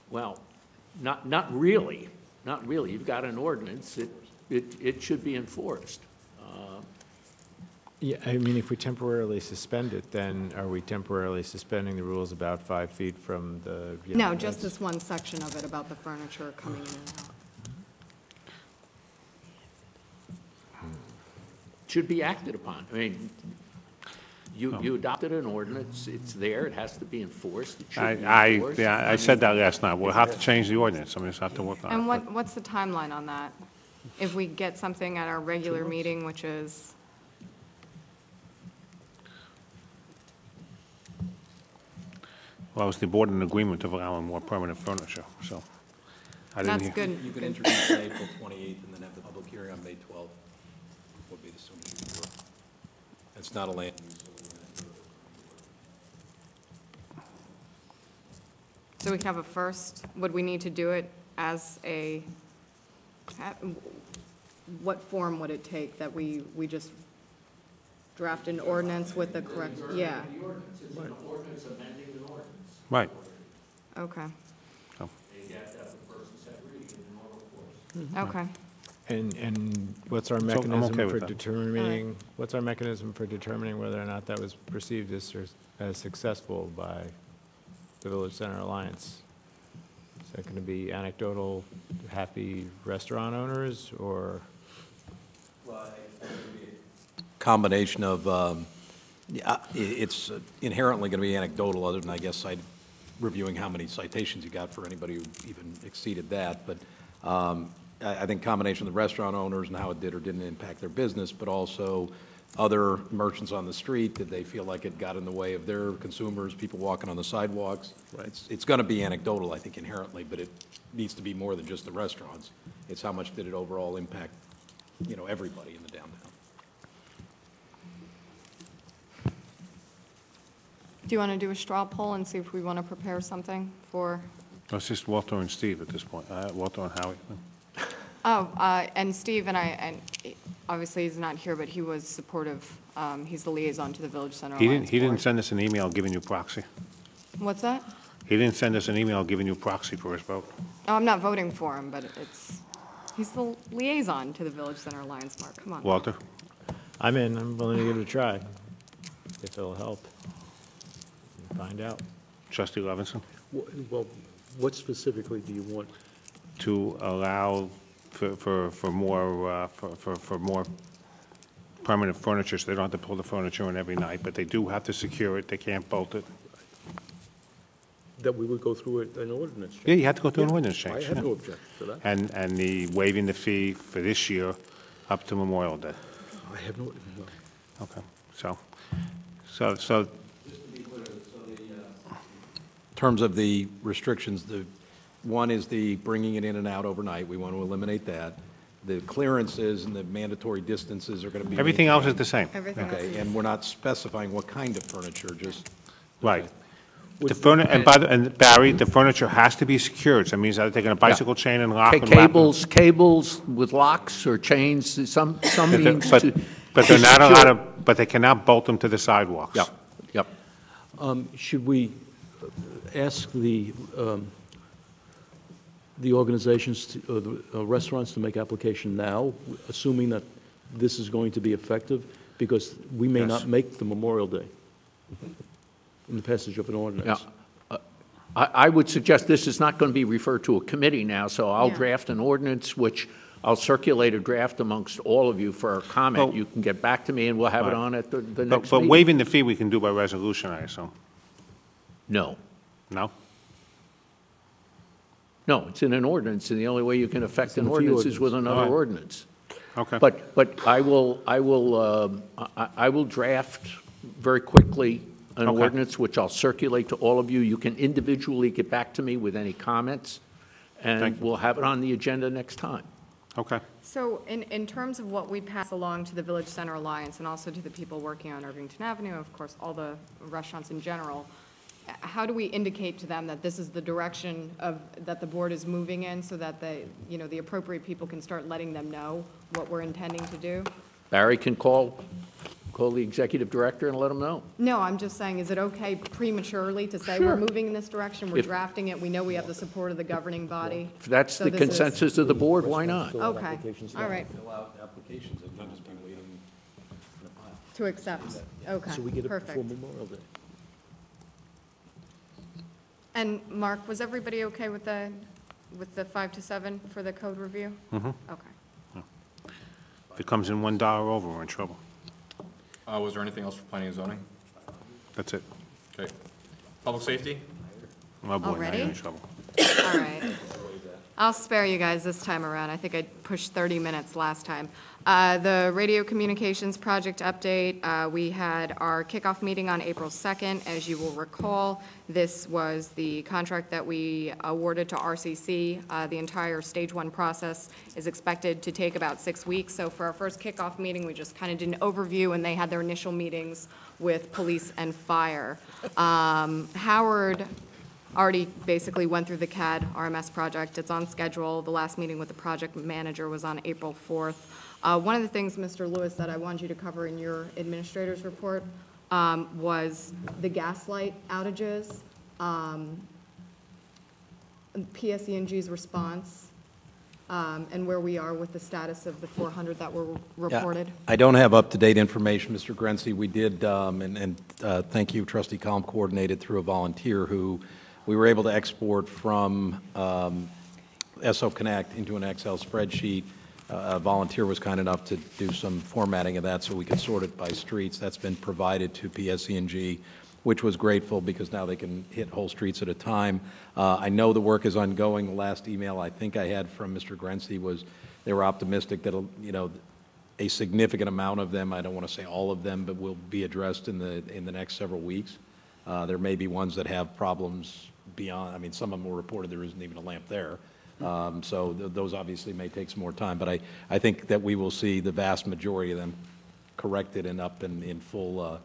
Well, not really, not really. You've got an ordinance, it should be enforced. Yeah, I mean, if we temporarily suspend it, then are we temporarily suspending the rules about 5 feet from the? No, just this one section of it about the furniture coming in and out. Should be acted upon. I mean, you adopted an ordinance, it's there, it has to be enforced, it should be enforced. I said that last night. We'll have to change the ordinance. I mean, just have to work on it. And but- what's the timeline on that? If we get something at our regular meeting, which is, Well, was the board in agreement of allowing more permanent furniture, so. I didn't that's hear- good. You can good. introduce on April 28th and then have the public hearing on May 12th, would be the soonest you can work. It's not a land use. So we can have a first, would we need to do it as a, what form would it take that we just draft an ordinance with the correct, yeah, The ordinance is an ordinance amending an ordinance. Right. okay, So. And you have to have the first and second reading in the normal course. okay. And what's our I'm mechanism okay with for that. determining, what's our mechanism for determining whether or not that was perceived as successful by the Village Center Alliance? Is that going to be anecdotal, happy restaurant owners, or? Combination of, it's inherently going to be anecdotal, other than, I guess, reviewing how many citations you got for anybody who even exceeded that. But I think combination of the restaurant owners and how it did or didn't impact their business, but also other merchants on the street, did they feel like it got in the way of their consumers, people walking on the sidewalks? It's going to be anecdotal, I think, inherently, but it needs to be more than just the restaurants. It's how much did it overall impact, everybody in the downtown. Do you want to do a straw poll and see if we want to prepare something for, It's just Walter and Steve at this point, Walter and Howie. and Steve and obviously he's not here, but he was supportive. He's the liaison to the Village Center He Alliance didn't Board. send us an email giving you proxy. What's that? He didn't send us an email giving you proxy for his vote. Oh, I'm not voting for him, but he's the liaison to the Village Center Alliance, Mark, come on. Walter? I'm in, I'm willing to give it a try, if it'll help. Find out. Trustee Levinson? Well, what specifically do you want? To allow for more permanent furniture, so they don't have to pull the furniture in every night, but they do have to secure it, they can't bolt it. That we would go through an ordinance change? Yeah, you have to go through an Yeah, ordinance change. I have yeah. no objection to that. And the waiving the fee for this year up to Memorial Day. I have no, Okay, In terms of the restrictions, one is the bringing it in and out overnight. We want to eliminate that. The clearances and the mandatory distances are going to be. everything else is maintained. the same. Everything else Okay, is- and we're not specifying what kind of furniture, just. Right. And Barry, the furniture has to be secured, so it means that they're taking a bicycle chain and lock and wrap it. Cables with locks or chains, some means to. But to they're not allowed secure- to, but they cannot bolt them to the sidewalks. Yep, yep. should we ask the organizations, the restaurants to make application now, assuming that this is going to be effective? Because we may Yes. not make the Memorial Day in the passage of an Yeah. ordinance. I would suggest this is not going to be referred to a committee now, so I'll Yeah. draft an ordinance, which I'll circulate a draft amongst all of you for a comment. Well- You can get back to me, and we'll have it Right. on at the next But meeting. waiving the fee, we can do by resolution, I assume. No. No? No, it's in an ordinance, and the only way you can affect in an the fee ordinance is with ordinance. another All right. ordinance. Okay. But I will draft very quickly an Okay. ordinance, which I'll circulate to all of you. You can individually get back to me with any comments, and Thank you. we'll have it on the agenda next time. Okay. So in terms of what we pass along to the Village Center Alliance and also to the people working on Irvington Avenue, of course, all the restaurants in general, how do we indicate to them that this is the direction that the board is moving in so that the appropriate people can start letting them know what we're intending to do? Barry can call the executive director and let him know. No, I'm just saying, is it okay prematurely to say we're Sure. moving in this direction, we're If- drafting it, we know we have the support of the governing body? If that's So the this is- consensus of the board, why not? Okay, all right, Fill out applications and then just be waiting in a pile. to accept, okay, So we get it before perfect. Memorial Day. And Mark, was everybody okay with the 5 to 7 for the code review? Mm-hmm. Okay. If it comes in $1 over, we're in trouble. Was there anything else for planning and zoning? That's it. Okay. Public safety? Oh, boy, now Already? you're in trouble. All right. I'll spare you guys this time around. I think I pushed 30 minutes last time. The radio communications project update, we had our kickoff meeting on April 2nd. As you will recall, this was the contract that we awarded to RCC. The entire Stage 1 process is expected to take about 6 weeks. So for our first kickoff meeting, we just kind of did an overview, and they had their initial meetings with police and fire. Howard already basically went through the CAD RMS project. It's on schedule. The last meeting with the project manager was on April 4th. One of the things, Mr. Lewis, that I wanted you to cover in your administrator's report was the gaslight outages, PSE&G's response. and where we are with the status of the 400 that were reported? I don't have up-to-date information, Mr. Grenzi. We did, thank you, Trustee Column, coordinated through a volunteer who we were able to export from SO Connect into an Excel spreadsheet. A volunteer was kind enough to do some formatting of that so we could sort it by streets. That's been provided to PSE&G, which was grateful because now they can hit whole streets at a time. I know the work is ongoing. The last email I think I had from Mr. Grenzi was they were optimistic that, you know, a significant amount of them, I don't want to say all of them, but will be addressed in the next several weeks. There may be ones that have problems beyond, I mean, some of them were reported there isn't even a lamp there. So those obviously may take some more time, but I think that we will see the vast majority of them corrected and up in full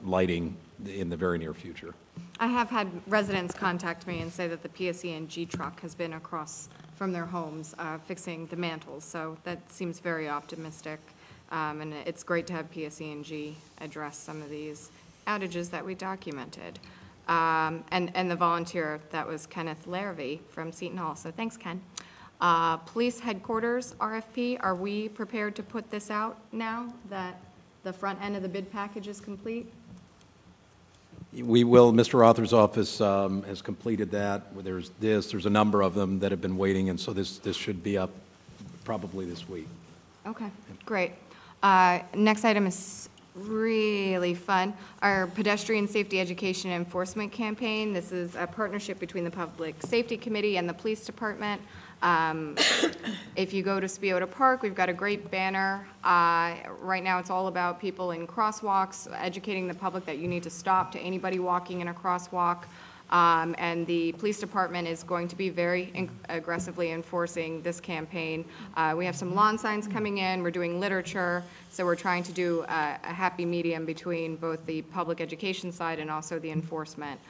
lighting in the very near future. I have had residents contact me and say that the PSE&G truck has been across from their homes fixing the mantles, so that seems very optimistic. And it's great to have PSE&G address some of these outages that we documented. And the volunteer, that was Kenneth Larrabee from Seton Hall, so thanks, Ken. Police headquarters RFP, are we prepared to put this out now that the front end of the bid package is complete? We will. Mr. Rother's office has completed that. There's a number of them that have been waiting, and so this should be up probably this week. Okay, great. Next item is really fun. Our pedestrian safety education enforcement campaign. This is a partnership between the Public Safety Committee and the Police Department. If you go to Spiota Park, we've got a great banner. Right now, it's all about people in crosswalks, educating the public that you need to stop to anybody walking in a crosswalk. And the police department is going to be very aggressively enforcing this campaign. We have some lawn signs coming in, we're doing literature, so we're trying to do a happy medium between both the public education side and also the enforcement.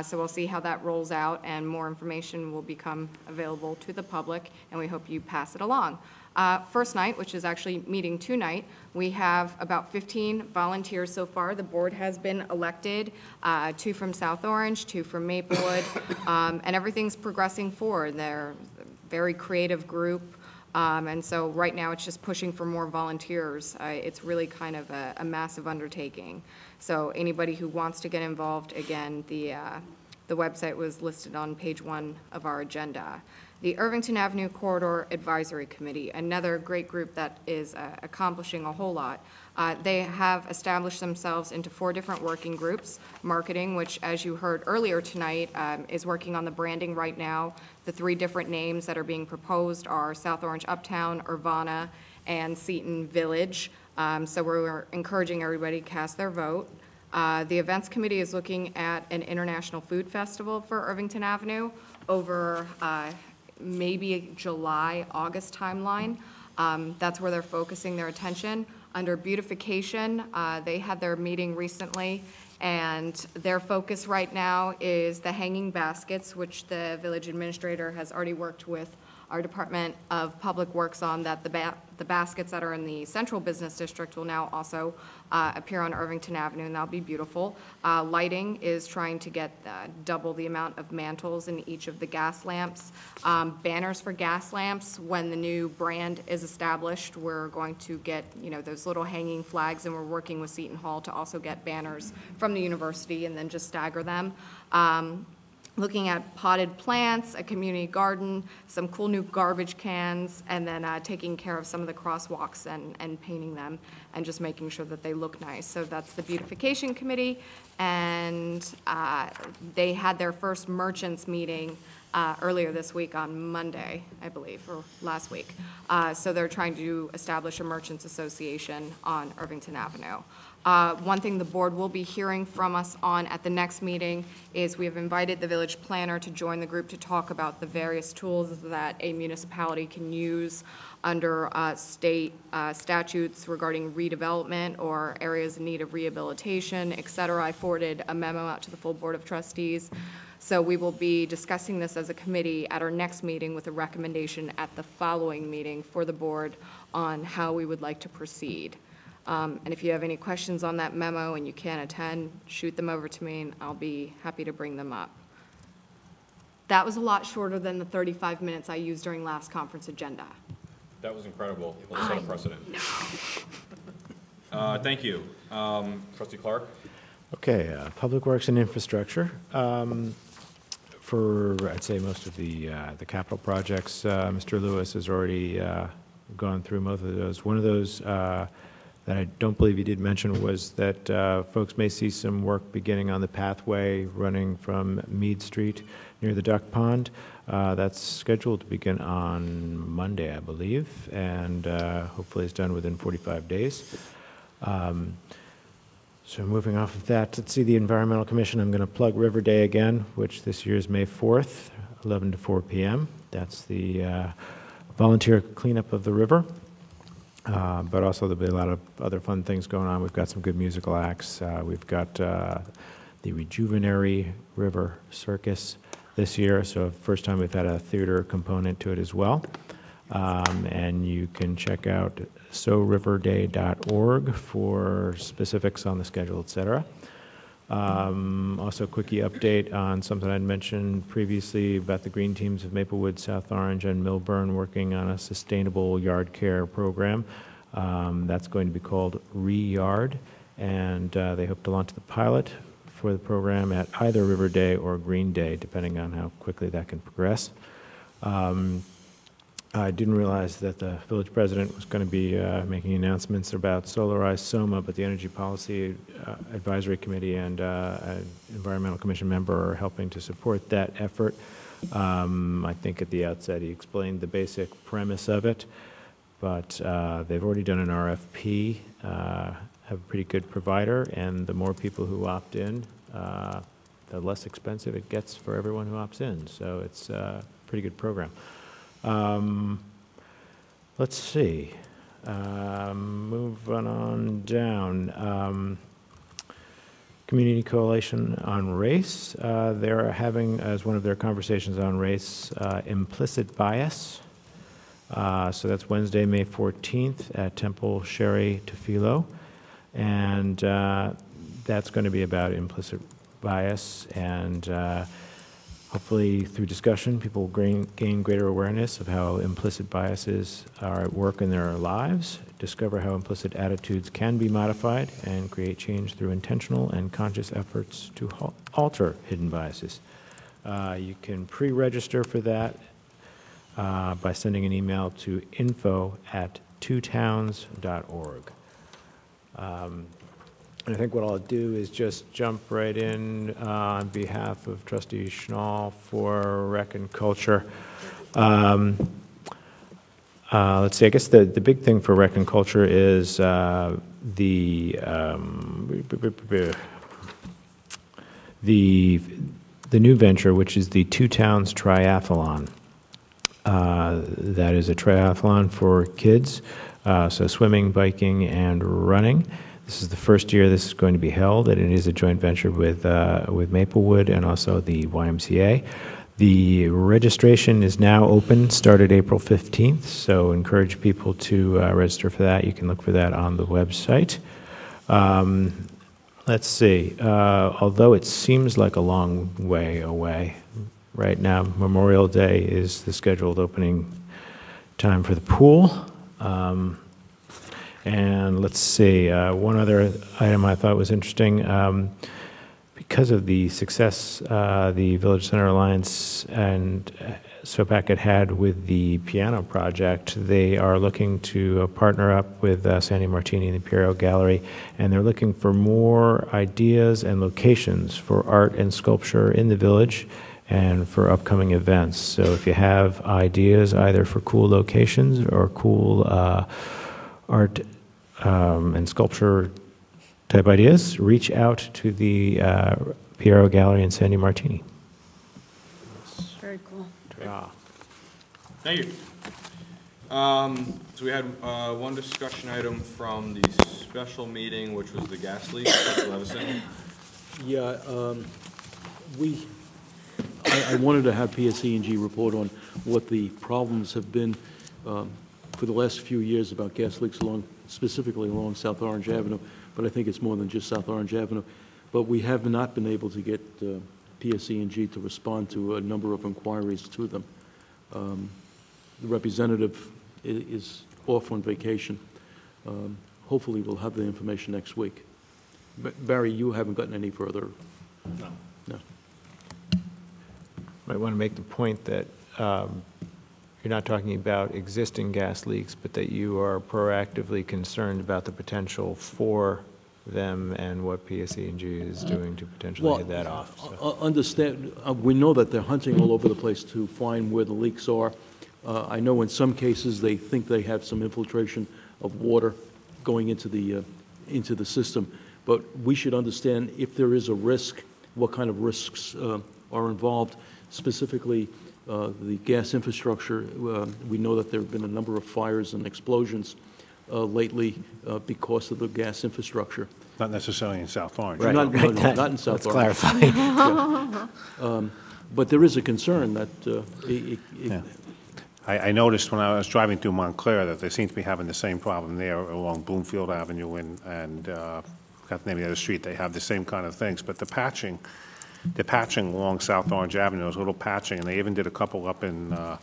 So we'll see how that rolls out, and more information will become available to the public, and we hope you pass it along. First night, which is actually meeting tonight, we have about 15 volunteers so far. The board has been elected, 2 from South Orange, 2 from Maplewood, and everything's progressing forward. They're a very creative group, and so right now it's just pushing for more volunteers. It's really kind of a massive undertaking. So anybody who wants to get involved, again, the website was listed on page 1 of our agenda. The Irvington Avenue Corridor Advisory Committee, another great group that is accomplishing a whole lot. They have established themselves into 4 different working groups. Marketing, which, as you heard earlier tonight, is working on the branding right now. The 3 different names that are being proposed are South Orange Uptown, Urbana, and Seton Village. So we're encouraging everybody to cast their vote. The Events Committee is looking at an international food festival for Irvington Avenue over maybe July, August timeline. That's where they're focusing their attention. Under beautification, they had their meeting recently, and their focus right now is the hanging baskets, which the village administrator has already worked with our Department of Public Works on, that the baskets that are in the central business district will now also appear on Irvington Avenue, and that'll be beautiful. Lighting is trying to get double the amount of mantles in each of the gas lamps. Banners for gas lamps, when the new brand is established, we're going to get, you know, those little hanging flags, and we're working with Seton Hall to also get banners from the university and then just stagger them. Looking at potted plants, a community garden, some cool new garbage cans, and then taking care of some of the crosswalks and painting them and just making sure that they look nice. So that's the beautification committee, and they had their first merchants meeting earlier this week on Monday, I believe, or last week. So they're trying to establish a merchants association on Irvington Avenue. One thing the board will be hearing from us on at the next meeting is we have invited the village planner to join the group to talk about the various tools that a municipality can use under state statutes regarding redevelopment or areas in need of rehabilitation, et cetera. I forwarded a memo out to the full board of trustees. So we will be discussing this as a committee at our next meeting with a recommendation at the following meeting for the board on how we would like to proceed. And if you have any questions on that memo and you can't attend, shoot them over to me and I'll be happy to bring them up. That was a lot shorter than the 35 minutes I used during last conference agenda. That was incredible. Let's set a precedent. Thank you. Trustee Clark? Okay, Public Works and Infrastructure. For, I'd say, most of the capital projects, Mr. Lewis has already gone through most of those. One of those that I don't believe you did mention was that folks may see some work beginning on the pathway running from Mead Street near the duck pond. That's scheduled to begin on Monday, I believe, and hopefully it's done within 45 days. So moving off of that, let's see the Environmental Commission. I'm going to plug River Day again, which this year is May 4th, 11 to 4 p.m. That's the volunteer cleanup of the river. But also there'll be a lot of other fun things going on. We've got some good musical acts. We've got the Rejuvenary River Circus this year, so first time we've had a theater component to it as well. And you can check out soriverday.org for specifics on the schedule, etc. Also, a quickie update on something I'd mentioned previously about the green teams of Maplewood, South Orange, and Millburn working on a sustainable yard care program. That's going to be called Re-Yard, and they hope to launch the pilot for the program at either River Day or Green Day, depending on how quickly that can progress. I didn't realize that the village president was going to be making announcements about solarized SOMA, but the Energy Policy Advisory Committee and an Environmental Commission member are helping to support that effort. I think at the outset he explained the basic premise of it, but they've already done an RFP, have a pretty good provider, and the more people who opt in, the less expensive it gets for everyone who opts in. So it's a pretty good program. Let's see. Moving on down. Community Coalition on Race. They're having, as one of their conversations on race, implicit bias. So that's Wednesday, May 14th at Temple Sherry Tefillo. And that's going to be about implicit bias, and hopefully through discussion people will gain greater awareness of how implicit biases are at work in their lives, discover how implicit attitudes can be modified, and create change through intentional and conscious efforts to alter hidden biases. You can pre-register for that by sending an email to info@twotowns.org. And I think what I'll do is just jump right in on behalf of Trustee Schnall for Rec and Culture. Let's see, I guess the big thing for Rec and Culture is the new venture, which is the Two Towns Triathlon. That is a triathlon for kids, so swimming, biking, and running. This is the first year this is going to be held, and it is a joint venture with Maplewood and also the YMCA. The registration is now open, started April 15th, so encourage people to register for that. You can look for that on the website. Let's see. Although it seems like a long way away, right now Memorial Day is the scheduled opening time for the pool. And let's see, one other item I thought was interesting. Because of the success the Village Center Alliance and SOPAC had with the piano project, they are looking to partner up with Sandy Martini and the Piero Gallery, and they're looking for more ideas and locations for art and sculpture in the village and for upcoming events. So if you have ideas either for cool locations or cool art and sculpture type ideas, reach out to the Piero Gallery and Sandy Martini. Very cool. Thank you. So we had one discussion item from the special meeting, which was the gas leak. Mr. Levison. Yeah, I wanted to have PSE&G report on what the problems have been for the last few years about gas leaks specifically along South Orange Avenue, but I think it's more than just South Orange Avenue. But we have not been able to get PSE&G to respond to a number of inquiries to them. The representative is off on vacation. Hopefully, we'll have the information next week. Barry, you haven't gotten any further? No. No. Might want to make the point that you're not talking about existing gas leaks, but that you are proactively concerned about the potential for them and what PSE&G is doing to potentially head that off. So. Understand, we know that they're hunting all over the place to find where the leaks are. I know in some cases they think they have some infiltration of water going into the system, but we should understand if there is a risk, what kind of risks are involved. Specifically, the gas infrastructure, we know that there have been a number of fires and explosions lately because of the gas infrastructure. Not necessarily in South Orange. Right. Not in South Orange. Let's clarify. Yeah. But there is a concern that Yeah. I noticed when I was driving through Montclair that they seem to be having the same problem there along Bloomfield Avenue and got the name of the other street. They have the same kind of things, but the patching along South Orange Avenue is a little patching, and they even did a couple up in I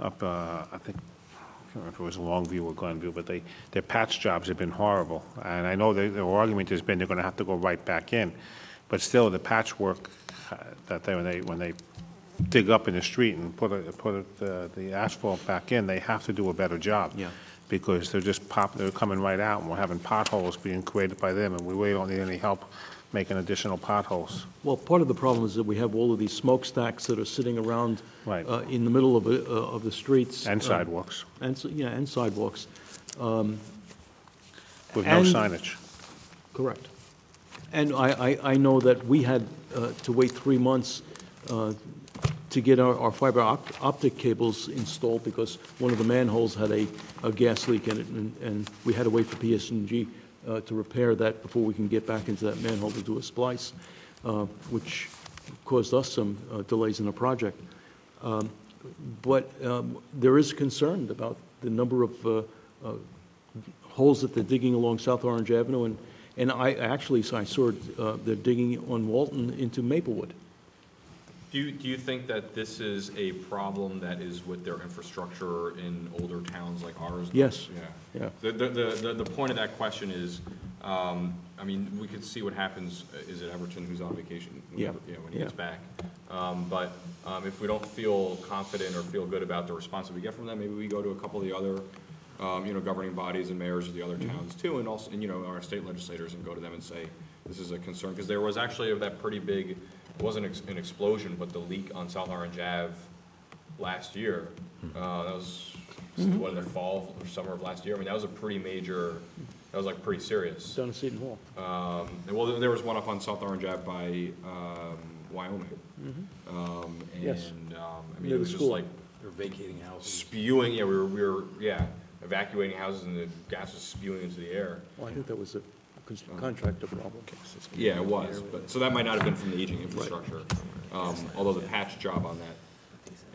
think, I can't remember if it was Longview or Glenview, but their patch jobs have been horrible. And I know their argument has been they're going to have to go right back in, but still the patch work that when they dig up in the street and put the asphalt back in, they have to do a better job. Yeah. Because they're coming right out, and we're having potholes being created by them, and we really don't need any help making additional potholes. Well, part of the problem is that we have all of these smokestacks that are sitting around Right. In the middle of the streets. And sidewalks, And sidewalks. with no and- signage. Correct. And I know that we had to wait 3 months to get our fiber optic cables installed because one of the manholes had a gas leak in it, and we had to wait for PS&G to repair that before we can get back into that manhole to do a splice, which caused us some delays in the project. But there is concern about the number of holes that they're digging along South Orange Avenue, and I saw they're digging on Walton into Maplewood. Do you think that this is a problem that is with their infrastructure in older towns like ours? Yes. Yeah. Yeah. The point of that question is, I mean, we could see what happens, is it Everton who's on vacation? Yeah. When he gets back. But if we don't feel confident or feel good about the response that we get from them, maybe we go to a couple of the other, governing bodies and mayors of the other towns too, and also, our state legislators, and go to them and say, this is a concern. Because there was actually that pretty big, it wasn't an explosion, but the leak on South Orange Ave last year. That was what, in the fall or summer of last year. I mean, that was a pretty major. That was like pretty serious. Down at Seton Hall. Well, there was one up on South Orange Ave by Wyoming. Yes. I mean, Near it was the just school. like They're vacating houses. spewing. Yeah, we were evacuating houses, and the gas was spewing into the air. Well, I think that was a contractor problem. Yeah, it was. But so that might not have been from the aging infrastructure. Although the patch job on that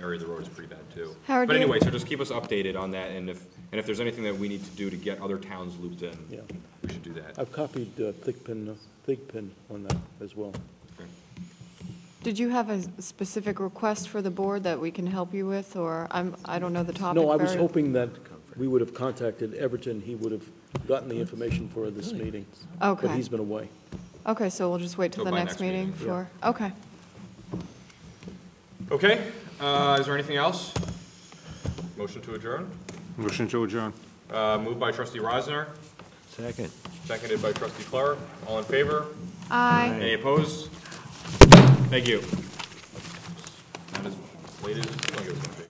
area of the road is pretty bad too. Howard, But do you- anyway, so just keep us updated on that, and if there's anything that we need to do to get other towns looped in, Yeah. we should do that. I've copied Thigpen on that as well. Okay. Did you have a specific request for the board that we can help you with, or I don't know the topic No, I was very- hoping that we would have contacted Everton. He would have gotten the information for this meeting. But Okay. he's been away. Okay, so we'll just wait till So the by next next meeting, meeting for, okay. Okay, is there anything else? Motion to adjourn? Motion to adjourn. Moved by trustee Reisner, Second. seconded by trustee Clark. All in favor? Aye. Any opposed? Thank you. Not as late as it seemed like it was going to be.